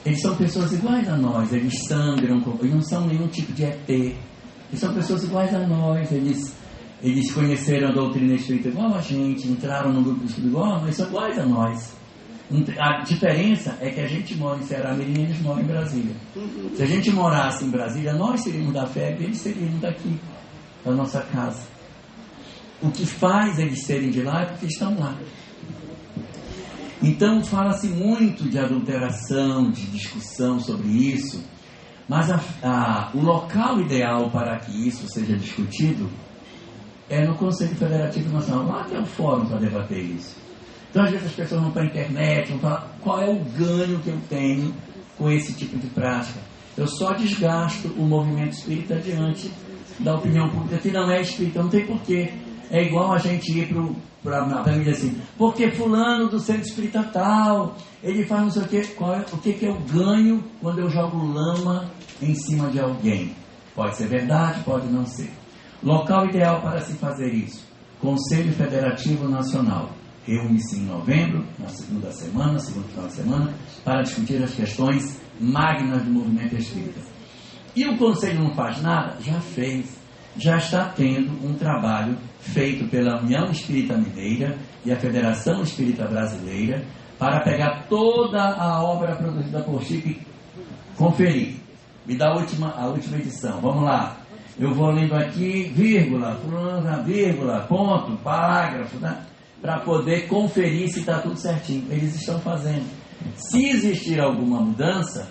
Eles são pessoas iguais a nós, eles sangram, eles não são nenhum tipo de ET. Eles são pessoas iguais a nós, eles conheceram a doutrina espírita igual a gente, entraram no grupo de estudo igual a nós, são iguais a nós. A diferença é que a gente mora em Ceará Mirim e eles moram em Brasília. Se a gente morasse em Brasília, nós seríamos da FEB e eles seriam daqui, da nossa casa. O que faz eles serem de lá é porque estão lá. Então fala-se muito de adulteração, de discussão sobre isso, mas o local ideal para que isso seja discutido é no Conselho Federativo Nacional. Lá que é o fórum para debater isso. Então, às vezes, as pessoas vão para a internet, vão falar qual é o ganho que eu tenho com esse tipo de prática. Eu só desgasto o movimento espírita diante da opinião pública, que não é espírita, não tem porquê. É igual a gente ir para a mídia assim, porque fulano do centro espírita tal, ele faz não sei o quê. O que eu ganho quando eu jogo lama em cima de alguém? Pode ser verdade, pode não ser. Local ideal para se fazer isso: Conselho Federativo Nacional. Reúne-se em novembro, na segundo final de semana, para discutir as questões magnas do movimento espírita. E o Conselho não faz nada? Já fez. Já está tendo um trabalho feito pela União Espírita Mineira e a Federação Espírita Brasileira para pegar toda a obra produzida por Chico e conferir. Me dá a última edição. Vamos lá. Eu vou lendo aqui, vírgula, ponto, parágrafo, né? Para poder conferir se está tudo certinho. Eles estão fazendo. Se existir alguma mudança,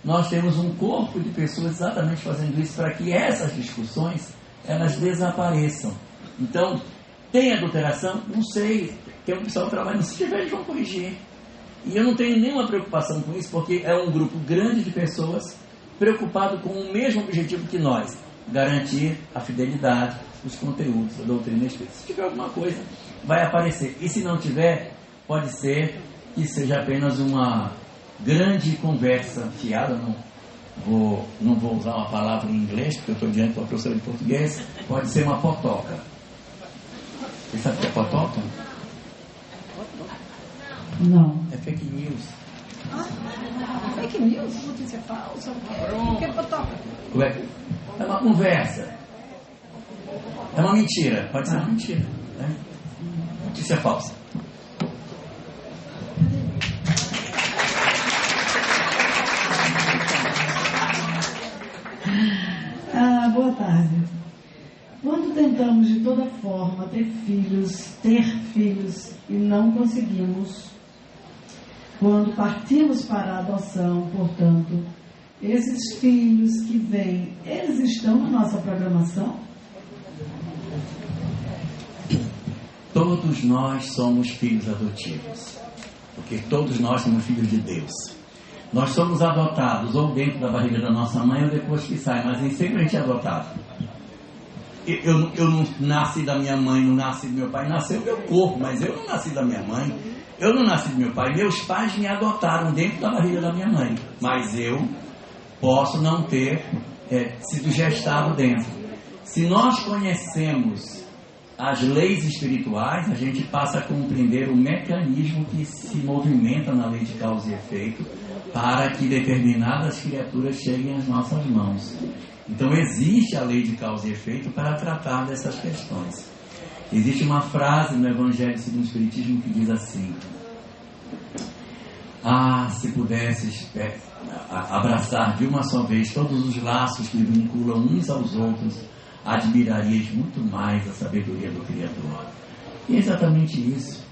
nós temos um corpo de pessoas exatamente fazendo isso para que essas discussões, elas desapareçam. Então, tem adulteração? Não sei. Tem um pessoal que trabalha, se tiver, eles vão corrigir. E eu não tenho nenhuma preocupação com isso, porque é um grupo grande de pessoas preocupado com o mesmo objetivo que nós: garantir a fidelidade dos conteúdos da doutrina espírita. Se tiver alguma coisa, vai aparecer. E se não tiver, pode ser que seja apenas uma grande conversa fiada. Não vou usar uma palavra em inglês, porque eu estou diante de uma professora de português. Pode ser uma potoca. Você sabe o que é potoca? Não. É fake news. Fake news? Notícia falsa? O que é potoca? É uma conversa. É uma mentira. Pode ser uma mentira, né? Notícia falsa. Boa tarde. Quando tentamos de toda forma ter filhos e não conseguimos, quando partimos para a adoção, portanto, esses filhos que vêm, eles estão na nossa programação? Todos nós somos filhos adotivos, porque todos nós somos filhos de Deus. Nós somos adotados ou dentro da barriga da nossa mãe ou depois que sai, mas nem sempre a gente é adotado. Eu não nasci da minha mãe, não nasci do meu pai, nasceu o meu corpo, mas eu não nasci da minha mãe, eu não nasci do meu pai. Meus pais me adotaram dentro da barriga da minha mãe, mas eu posso não ter sido gestado dentro. Se nós conhecemos as leis espirituais, a gente passa a compreender o mecanismo que se movimenta na lei de causa e efeito para que determinadas criaturas cheguem às nossas mãos. Então existe a lei de causa e efeito para tratar dessas questões. Existe uma frase no Evangelho segundo o Espiritismo que diz assim: se pudesses abraçar de uma só vez todos os laços que vinculam uns aos outros, admirarias muito mais a sabedoria do Criador. E é exatamente isso.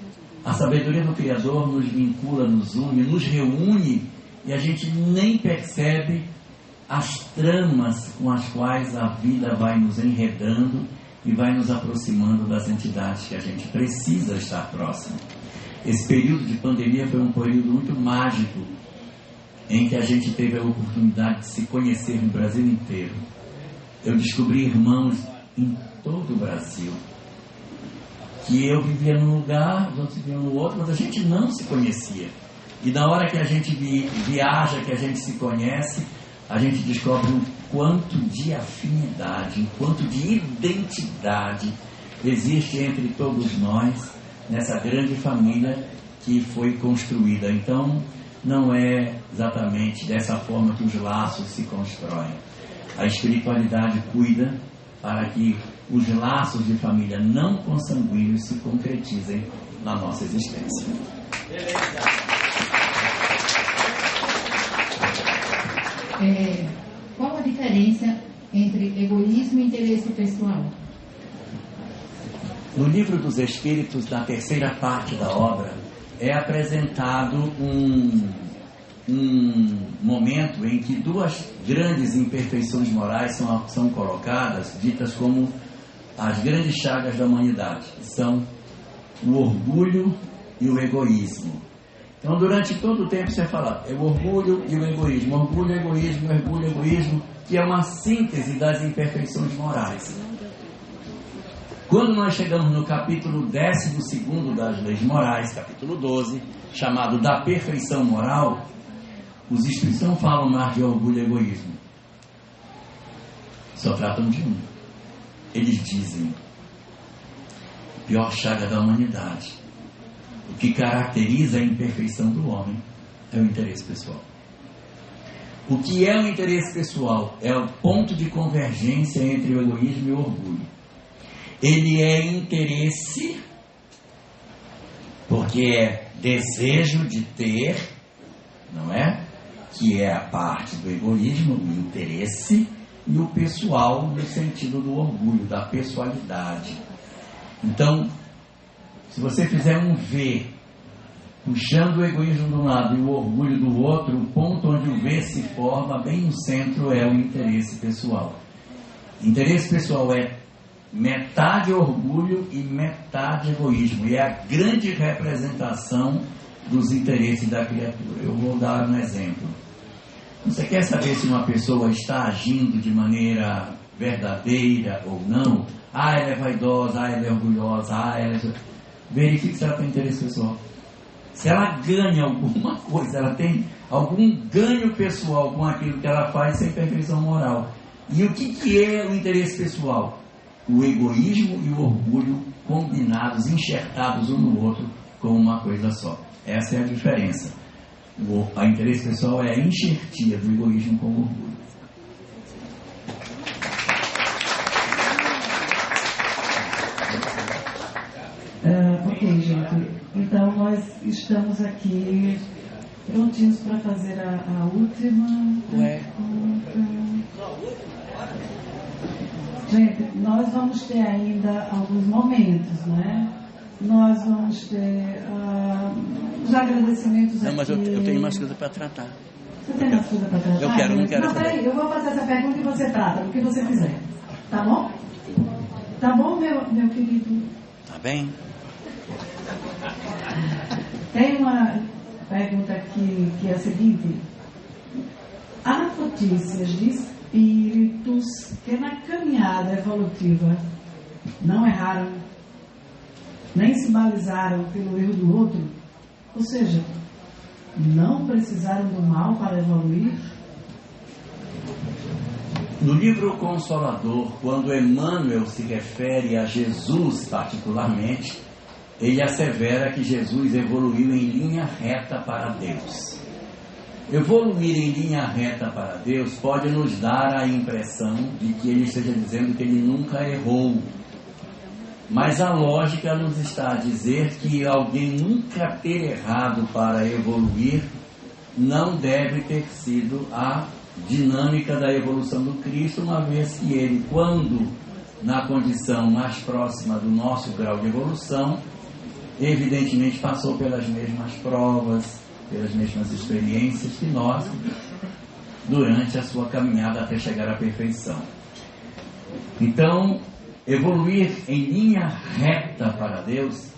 A sabedoria do Criador nos vincula, nos une, nos reúne, e a gente nem percebe as tramas com as quais a vida vai nos enredando e vai nos aproximando das entidades que a gente precisa estar próximo. Esse período de pandemia foi um período muito mágico, em que a gente teve a oportunidade de se conhecer no Brasil inteiro. Eu descobri irmãos em todo o Brasil, que eu vivia num lugar, os outros viviam no outro, mas a gente não se conhecia. E na hora que a gente viaja, que a gente se conhece, a gente descobre o quanto de afinidade, o quanto de identidade existe entre todos nós, nessa grande família que foi construída. Então, não é exatamente dessa forma que os laços se constroem. A espiritualidade cuida para que os laços de família não consanguíneos se concretizem na nossa existência. Qual a diferença entre egoísmo e interesse pessoal? No Livro dos Espíritos, na terceira parte da obra, é apresentado um momento em que duas grandes imperfeições morais são colocadas, ditas como as grandes chagas da humanidade, que são o orgulho e o egoísmo. Então, durante todo o tempo você fala, é o orgulho e o egoísmo, orgulho, egoísmo, orgulho, egoísmo, que é uma síntese das imperfeições morais. Quando nós chegamos no capítulo 12º das Leis Morais, capítulo 12, chamado da perfeição moral, os Espíritos não falam mais de orgulho e egoísmo. Só tratam de um. Eles dizem, pior chaga da humanidade, o que caracteriza a imperfeição do homem é o interesse pessoal. O que é o interesse pessoal? É o ponto de convergência entre o egoísmo e o orgulho. Ele é interesse, porque é desejo de ter, não é? Que é a parte do egoísmo, o interesse, e o pessoal no sentido do orgulho, da pessoalidade. Então, se você fizer um V, puxando o egoísmo de um lado e o orgulho do outro, o ponto onde o V se forma, bem no centro, é o interesse pessoal. Interesse pessoal é metade orgulho e metade egoísmo, e é a grande representação dos interesses da criatura. Eu vou dar um exemplo. Você quer saber se uma pessoa está agindo de maneira verdadeira ou não? Ela é vaidosa, ela é orgulhosa, ela é... Verifique se ela tem interesse pessoal. Se ela ganha alguma coisa, ela tem algum ganho pessoal com aquilo que ela faz, sem perfeição moral. E o que é o interesse pessoal? O egoísmo e o orgulho combinados, enxertados um no outro como uma coisa só. Essa é a diferença. O interesse pessoal é a enxertia do egoísmo com o orgulho. Ok, gente. Então nós estamos aqui prontinhos para fazer a última pergunta. Gente, nós vamos ter ainda alguns momentos, né? Nós vamos ter os agradecimentos aqui. Não, mas eu tenho mais coisa para tratar. Você tem mais coisa para tratar? Eu quero, não quero. Não, peraí, eu vou fazer essa pergunta e você trata, o que você quiser. Tá bom? Tá bom, meu querido? Tá bem. Tem uma pergunta aqui que é a seguinte. Há notícias de espíritos que na caminhada evolutiva não erraram, nem se balizaram pelo erro do outro, ou seja, não precisaram do mal para evoluir? No livro Consolador, quando Emmanuel se refere a Jesus particularmente, ele assevera que Jesus evoluiu em linha reta para Deus. Evoluir em linha reta para Deus pode nos dar a impressão de que ele esteja dizendo que ele nunca errou. Mas a lógica nos está a dizer que alguém nunca ter errado para evoluir não deve ter sido a dinâmica da evolução do Cristo, uma vez que ele, quando na condição mais próxima do nosso grau de evolução, evidentemente passou pelas mesmas provas, pelas mesmas experiências que nós, durante a sua caminhada até chegar à perfeição. Então, evoluir em linha reta para Deus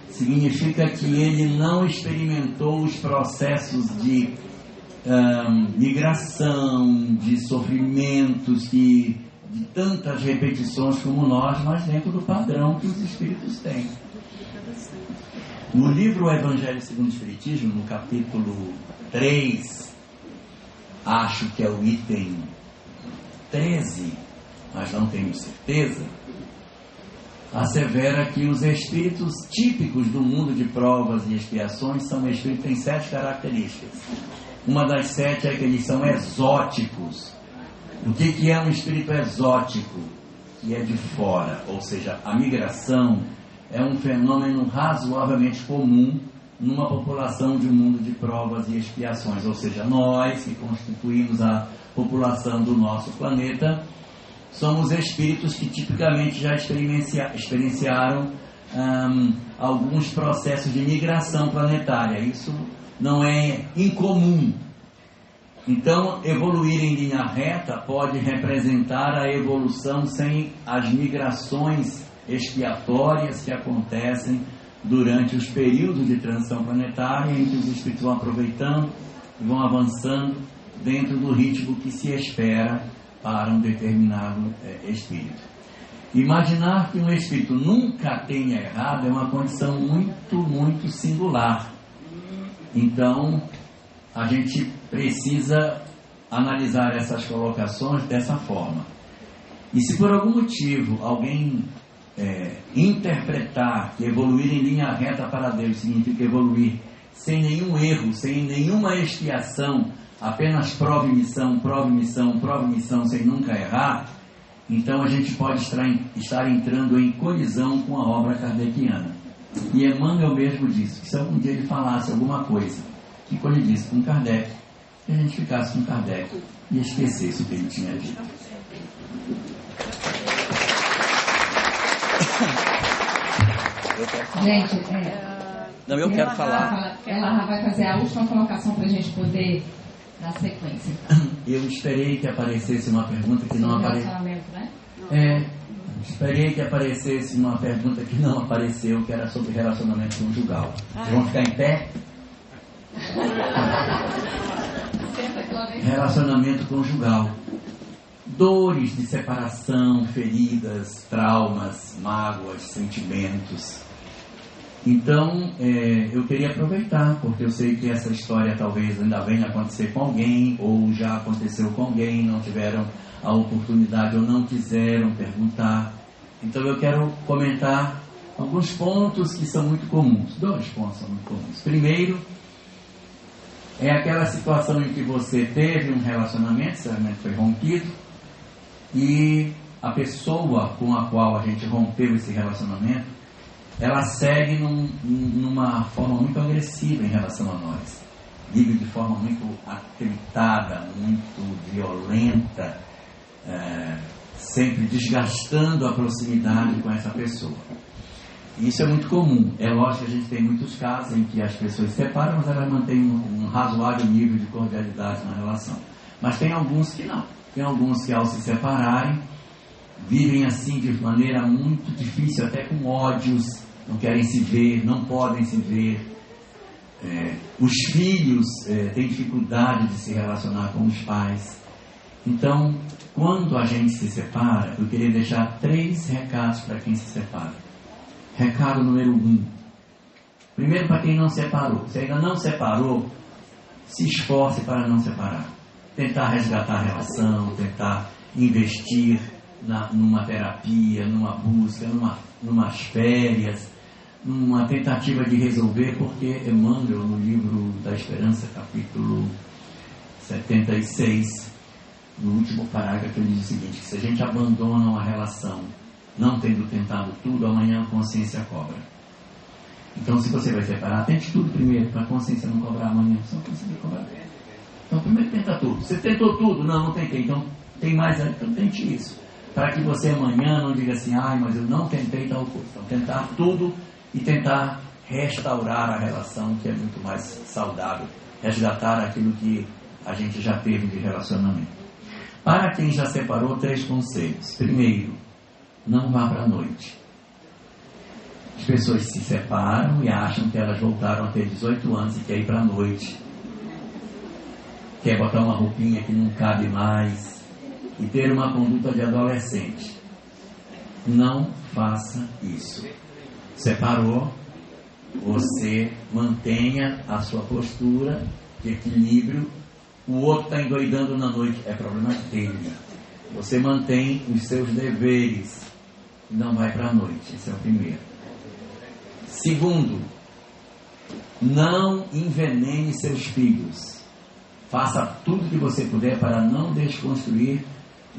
significa que ele não experimentou os processos de migração, de sofrimentos, de tantas repetições como nós, mas dentro do padrão que os espíritos têm. No livro Evangelho segundo o Espiritismo, no capítulo 3, acho que é o item 13, mas não tenho certeza, assevera que os espíritos típicos do mundo de provas e expiações são espíritos que têm 7 características. Uma das 7 é que eles são exóticos. O que é um espírito exótico? Que é de fora, ou seja, a migração é um fenômeno razoavelmente comum numa população de um mundo de provas e expiações, ou seja, nós que constituímos a população do nosso planeta, somos espíritos que tipicamente já experienciaram alguns processos de migração planetária. Isso não é incomum. Então, evoluir em linha reta pode representar a evolução sem as migrações expiatórias que acontecem durante os períodos de transição planetária, em que os espíritos vão aproveitando e vão avançando dentro do ritmo que se espera para um determinado espírito. Imaginar que um espírito nunca tenha errado é uma condição muito, muito singular. Então, a gente precisa analisar essas colocações dessa forma. E se por algum motivo alguém interpretar que evoluir em linha reta para Deus significa evoluir sem nenhum erro, sem nenhuma expiação, apenas prova e missão, prova e missão, prova e missão, sem nunca errar, então a gente pode estar entrando em colisão com a obra kardeciana. E Emmanuel mesmo disse que se algum dia ele falasse alguma coisa que colidisse com Kardec, que a gente ficasse com Kardec e esquecesse o que ele tinha dito. Gente, não, eu quero falar. Ela vai fazer a última colocação para a gente poder dar sequência. Eu esperei que aparecesse uma pergunta que não apareceu. Né? Esperei que aparecesse uma pergunta que não apareceu, que era sobre relacionamento conjugal. Vocês vão ficar em pé? Relacionamento conjugal. Dores de separação, feridas, traumas, mágoas, sentimentos. Então, eu queria aproveitar, porque eu sei que essa história talvez ainda venha acontecer com alguém, ou já aconteceu com alguém, não tiveram a oportunidade ou não quiseram perguntar. Então eu quero comentar alguns pontos que são muito comuns. 2 pontos são muito comuns. Primeiro, é aquela situação em que você teve um relacionamento, esse relacionamento foi rompido, e a pessoa com a qual a gente rompeu esse relacionamento, ela segue numa forma muito agressiva em relação a nós. Vive de forma muito atritada, muito violenta, sempre desgastando a proximidade com essa pessoa. Isso é muito comum. É lógico que a gente tem muitos casos em que as pessoas se separam, mas elas mantêm um razoável nível de cordialidade na relação. Mas tem alguns que não. Tem alguns que, ao se separarem, vivem assim de maneira muito difícil, até com ódios, não querem se ver, não podem se ver. Os filhos têm dificuldade de se relacionar com os pais. Então, quando a gente se separa, eu queria deixar 3 recados para quem se separa. Recado número 1. Primeiro, para quem não separou. Se ainda não separou, se esforce para não separar. Tentar resgatar a relação, tentar investir numa terapia, numa busca, numas férias, numa tentativa de resolver, porque Emmanuel, no livro da Esperança, capítulo 76, no último parágrafo, ele diz o seguinte: que se a gente abandona uma relação não tendo tentado tudo, amanhã a consciência cobra. Então, se você vai separar, tente tudo primeiro, para a consciência não cobrar amanhã, só que você vai cobrar. Então, primeiro tenta tudo. Você tentou tudo? Não tentei. Então, tem mais aí, então tente isso. Para que você amanhã não diga assim, mas eu não tentei tal coisa. Então, tentar tudo e tentar restaurar a relação, que é muito mais saudável. Resgatar aquilo que a gente já teve de relacionamento. Para quem já separou, 3 conselhos. Primeiro, não vá para a noite. As pessoas se separam e acham que elas voltaram a ter 18 anos e quer ir para a noite. Quer botar uma roupinha que não cabe mais e ter uma conduta de adolescente. Não faça isso. Separou, você mantenha a sua postura de equilíbrio. O outro está endoidando na noite, é problema dele. Você mantém os seus deveres. não vai para a noite. Esse é o primeiro. Segundo, não envenene seus filhos. Faça tudo que você puder para não desconstruir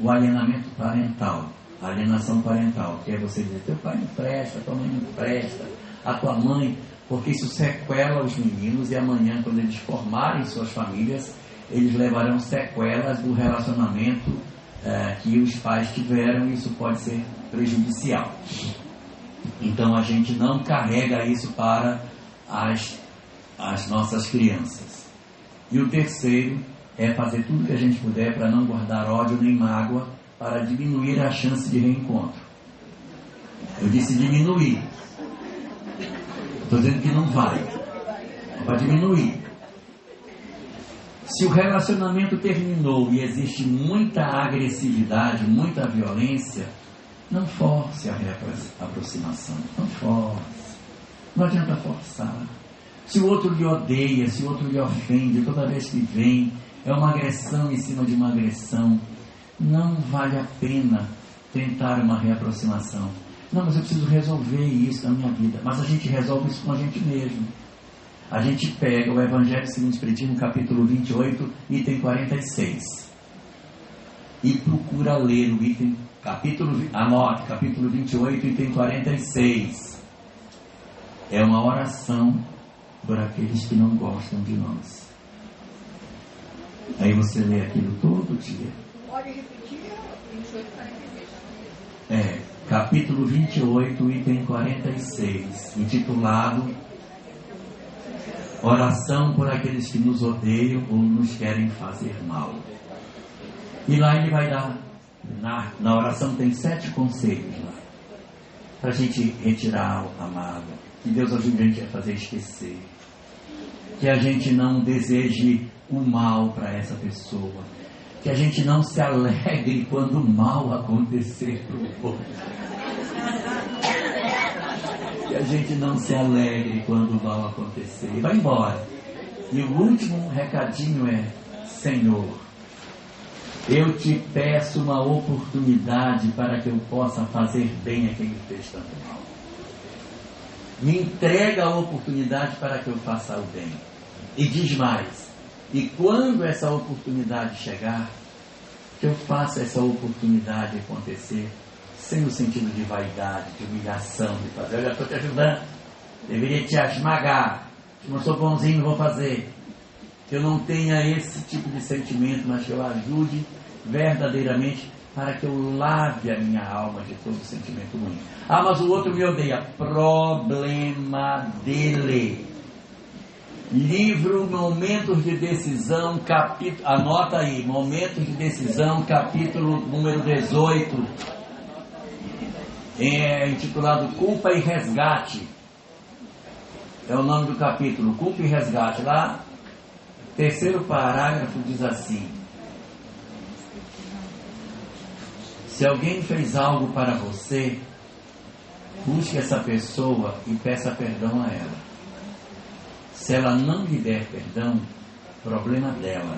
o alienamento parental, a alienação parental, que é você dizer, teu pai não presta, tua mãe não presta, a tua mãe, porque isso sequela os meninos, e amanhã, quando eles formarem suas famílias, eles levarão sequelas do relacionamento que os pais tiveram, e isso pode ser prejudicial. Então a gente não carrega isso para as nossas crianças. E o terceiro é fazer tudo que a gente puder para não guardar ódio nem mágoa, para diminuir a chance de reencontro. Eu disse diminuir. Estou dizendo que não vai. É para diminuir. Se o relacionamento terminou e existe muita agressividade, muita violência, não force a aproximação. Não force. Não adianta forçar. Se o outro lhe odeia, se o outro lhe ofende, toda vez que vem, é uma agressão em cima de uma agressão, não vale a pena tentar uma reaproximação. Não, mas eu preciso resolver isso na minha vida. Mas a gente resolve isso com a gente mesmo. A gente pega o Evangelho segundo o Espiritismo, capítulo 28, item 46. E procura ler o item, anote, capítulo 28, item 46. É uma oração por aqueles que não gostam de nós. Aí você lê aquilo todo dia. Pode repetir? 28, 46. Capítulo 28, item 46, intitulado Oração por aqueles que nos odeiam ou nos querem fazer mal. E lá ele vai dar, na oração tem 7 conselhos lá, para a gente retirar a mágoa, que Deus ajude a gente a fazer esquecer, que a gente não deseje o mal para essa pessoa, que a gente não se alegre quando o mal acontecer para o outro, que a gente não se alegre quando o mal acontecer e vai embora. E o último recadinho é: Senhor, eu te peço uma oportunidade para que eu possa fazer bem a quem me fez tanto mal. Me entrega a oportunidade para que eu faça o bem. E diz mais: e quando essa oportunidade chegar, que eu faça essa oportunidade acontecer sem o sentido de vaidade, de humilhação, de fazer, olha, estou te ajudando, deveria te esmagar, se não sou bonzinho, não vou fazer. Que eu não tenha esse tipo de sentimento, mas que eu ajude verdadeiramente para que eu lave a minha alma de todo sentimento ruim. Ah, mas o outro me odeia. Problema dele. Livro Momentos de Decisão, anota aí, Momentos de Decisão, capítulo número 18, intitulado Culpa e Resgate. É o nome do capítulo, Culpa e Resgate. Lá, terceiro parágrafo diz assim: se alguém fez algo para você, busque essa pessoa e peça perdão a ela. Se ela não lhe der perdão, problema dela.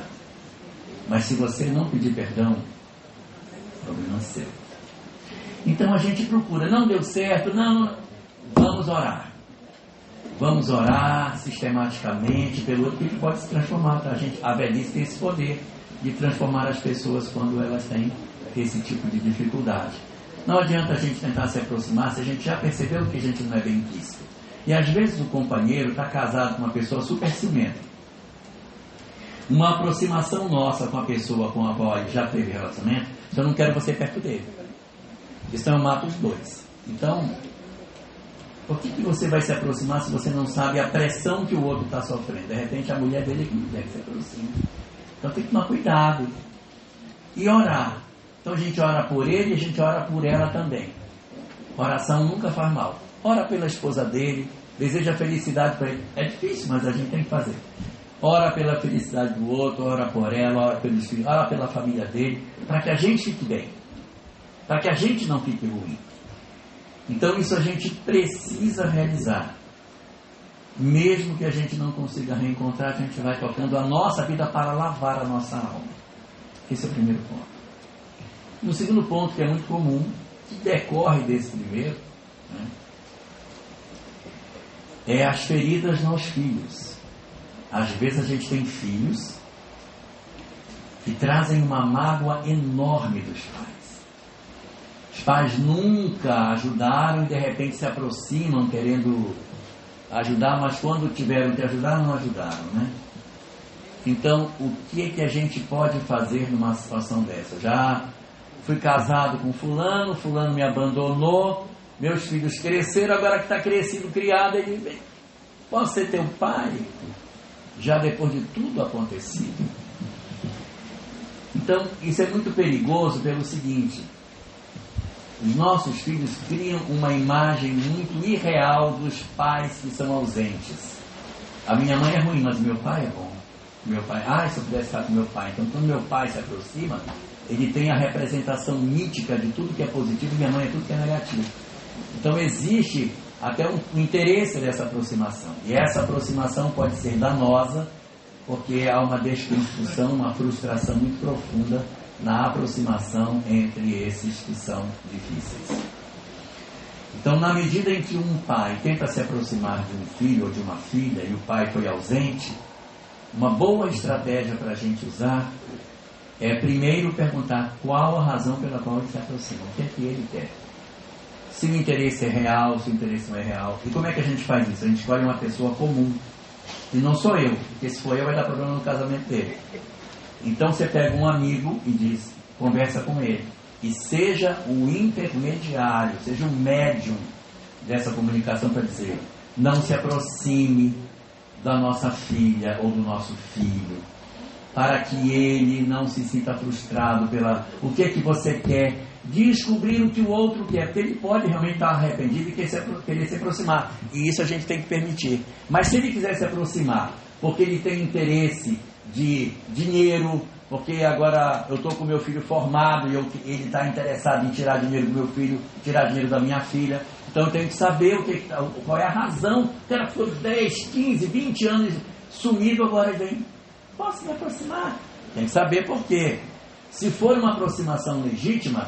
Mas se você não pedir perdão, problema seu. Então a gente procura, não deu certo, não, vamos orar. Vamos orar sistematicamente pelo outro, que pode se transformar, tá, gente? A velhice tem esse poder de transformar as pessoas quando elas têm esse tipo de dificuldade. Não adianta a gente tentar se aproximar se a gente já percebeu que a gente não é bem quisto. E às vezes o companheiro está casado com uma pessoa super ciumenta. Uma aproximação nossa com a pessoa com a qual ele já teve relacionamento, eu não quero você perto dele. Isso eu mato os dois. Então, por que você vai se aproximar se você não sabe a pressão que o outro está sofrendo? De repente a mulher dele quer que se aproxime. Então tem que tomar cuidado. E orar. Então a gente ora por ele e a gente ora por ela também. Oração nunca faz mal. Ora pela esposa dele, deseja felicidade para ele. É difícil, mas a gente tem que fazer. Ora pela felicidade do outro, ora por ela, ora pelos filhos, ora pela família dele, para que a gente fique bem, para que a gente não fique ruim. Então isso a gente precisa realizar. Mesmo que a gente não consiga reencontrar, a gente vai tocando a nossa vida para lavar a nossa alma. Esse é o primeiro ponto. No segundo ponto, que é muito comum, que decorre desse primeiro, né, é as feridas nos filhos. Às vezes a gente tem filhos que trazem uma mágoa enorme dos pais. Os pais nunca ajudaram e de repente se aproximam querendo ajudar, mas quando tiveram que ajudar, não ajudaram, né? Então, o que é que a gente pode fazer numa situação dessa? Já fui casado com fulano, fulano me abandonou, meus filhos cresceram, agora que está crescido, criado, ele posso ser teu pai? Já depois de tudo acontecido. Então, isso é muito perigoso pelo seguinte: os nossos filhos criam uma imagem muito irreal dos pais que são ausentes. A minha mãe é ruim, mas meu pai é bom. Meu pai, se eu pudesse estar com meu pai. Então, quando meu pai se aproxima, ele tem a representação mítica de tudo que é positivo e minha mãe é tudo que é negativo. Então, existe até um interesse dessa aproximação. E essa aproximação pode ser danosa, porque há uma desconstrução, uma frustração muito profunda na aproximação entre esses que são difíceis. Então, na medida em que um pai tenta se aproximar de um filho ou de uma filha e o pai foi ausente, uma boa estratégia para a gente usar é primeiro perguntar qual a razão pela qual ele se aproxima, o que é que ele quer. Se o interesse é real, se o interesse não é real. E como é que a gente faz isso? A gente escolhe uma pessoa comum. E não sou eu, porque se for eu vai dar problema no casamento dele. Então você pega um amigo e diz, conversa com ele. E seja o intermediário, seja o médium dessa comunicação para dizer, não se aproxime da nossa filha ou do nosso filho, para que ele não se sinta frustrado pela o que é que você quer, descobrir o que o outro quer, porque ele pode realmente estar arrependido e querer se aproximar, e isso a gente tem que permitir. Mas se ele quiser se aproximar porque ele tem interesse de dinheiro, porque agora eu estou com meu filho formado e ele está interessado em tirar dinheiro do meu filho, tirar dinheiro da minha filha, então eu tenho que saber qual é a razão. O cara ficou 10, 15, 20 anos sumido, agora ele vem, posso me aproximar? Tem que saber por quê. Se for uma aproximação legítima,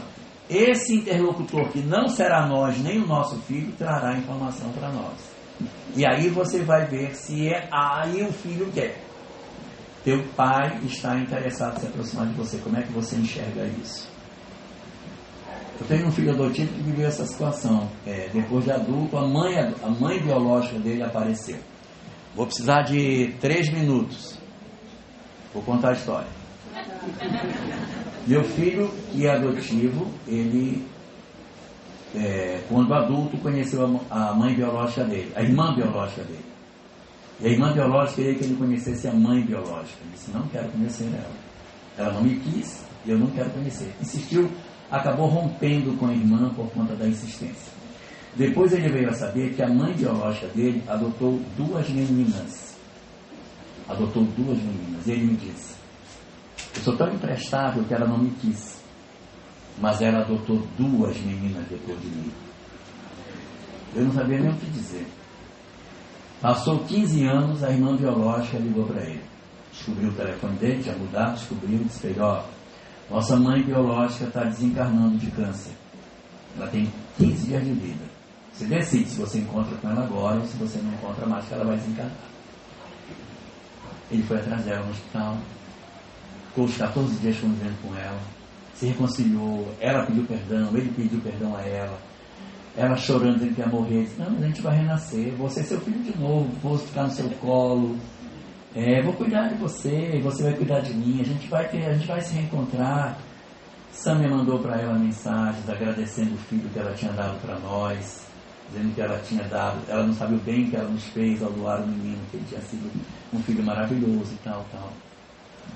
esse interlocutor, que não será nós nem o nosso filho, trará informação para nós. E aí você vai ver se é aí o filho quer. Teu pai está interessado em se aproximar de você. Como é que você enxerga isso? Eu tenho um filho adotivo que viveu essa situação. Depois de adulto, a mãe biológica dele apareceu. Vou precisar de 3 minutos. Vou contar a história. Meu filho, que é adotivo, ele, quando adulto, conheceu a mãe biológica dele, a irmã biológica dele. E a irmã biológica queria que ele conhecesse a mãe biológica. Ele disse, não quero conhecer ela. Ela não me quis e eu não quero conhecer. Insistiu, acabou rompendo com a irmã por conta da insistência. Depois ele veio a saber que a mãe biológica dele adotou 2 meninas. E ele me disse, eu sou tão imprestável que ela não me quis, mas ela adotou 2 meninas depois de mim. Eu não sabia nem o que dizer. Passou 15 anos, a irmã biológica ligou para ele. Descobriu o telefone dele, tinha mudado, descobriu e disse, nossa mãe biológica está desencarnando de câncer. Ela tem 15 dias de vida. Você decide se você encontra com ela agora ou se você não encontra mais, que ela vai desencarnar. Ele foi atrás dela no hospital, ficou os 14 dias convivendo com ela, se reconciliou, ela pediu perdão, ele pediu perdão a ela. Ela chorando, dizendo que ia morrer, disse, não, mas a gente vai renascer, vou ser seu filho de novo, vou ficar no seu colo, vou cuidar de você, você vai cuidar de mim, a gente vai se reencontrar. Samia mandou para ela mensagens agradecendo o filho que ela tinha dado para nós, dizendo que ela tinha dado, ela não sabe o bem que ela nos fez ao doar o menino, que ele tinha sido um filho maravilhoso e tal.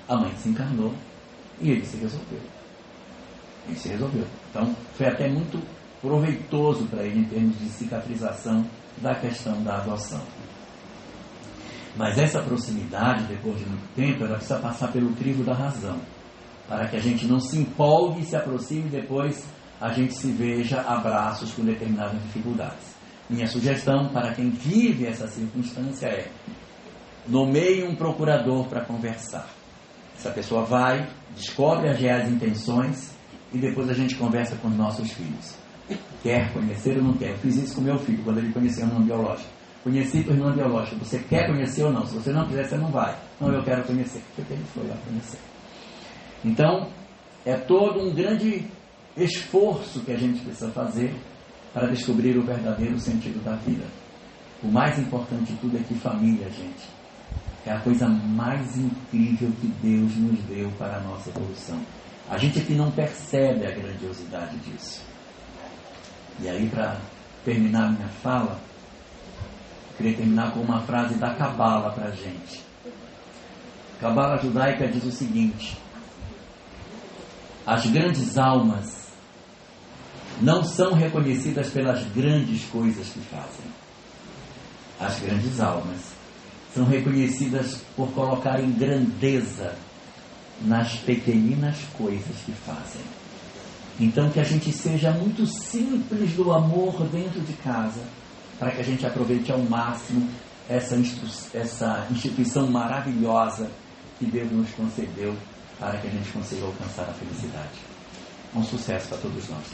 A mãe se encarnou e ele se resolveu. Então foi até muito proveitoso para ele em termos de cicatrização da questão da adoção. Mas essa proximidade, depois de muito tempo, ela precisa passar pelo crivo da razão, para que a gente não se empolgue e se aproxime e depois a gente se veja a braços com determinadas dificuldades. Minha sugestão para quem vive essa circunstância é: nomeie um procurador para conversar. Essa pessoa vai, descobre as reais intenções e depois a gente conversa com os nossos filhos. Quer conhecer ou não quer? Eu fiz isso com meu filho, quando ele conheceu a irmã biológica. Conheci a irmã biológica. Você quer conhecer ou não? Se você não quiser, você não vai. Não, eu quero conhecer. Porque ele foi lá conhecer. Então, é todo um grande esforço que a gente precisa fazer para descobrir o verdadeiro sentido da vida. O mais importante de tudo é que família, gente, é a coisa mais incrível que Deus nos deu para a nossa evolução. A gente aqui não percebe a grandiosidade disso. E aí, para terminar minha fala, eu queria terminar com uma frase da Cabala para a gente. A Cabala judaica diz o seguinte: as grandes almas não são reconhecidas pelas grandes coisas que fazem. As grandes almas são reconhecidas por colocarem grandeza nas pequeninas coisas que fazem. Então, que a gente seja muito simples do amor dentro de casa, para que a gente aproveite ao máximo essa instituição maravilhosa que Deus nos concedeu para que a gente consiga alcançar a felicidade. Um sucesso para todos nós.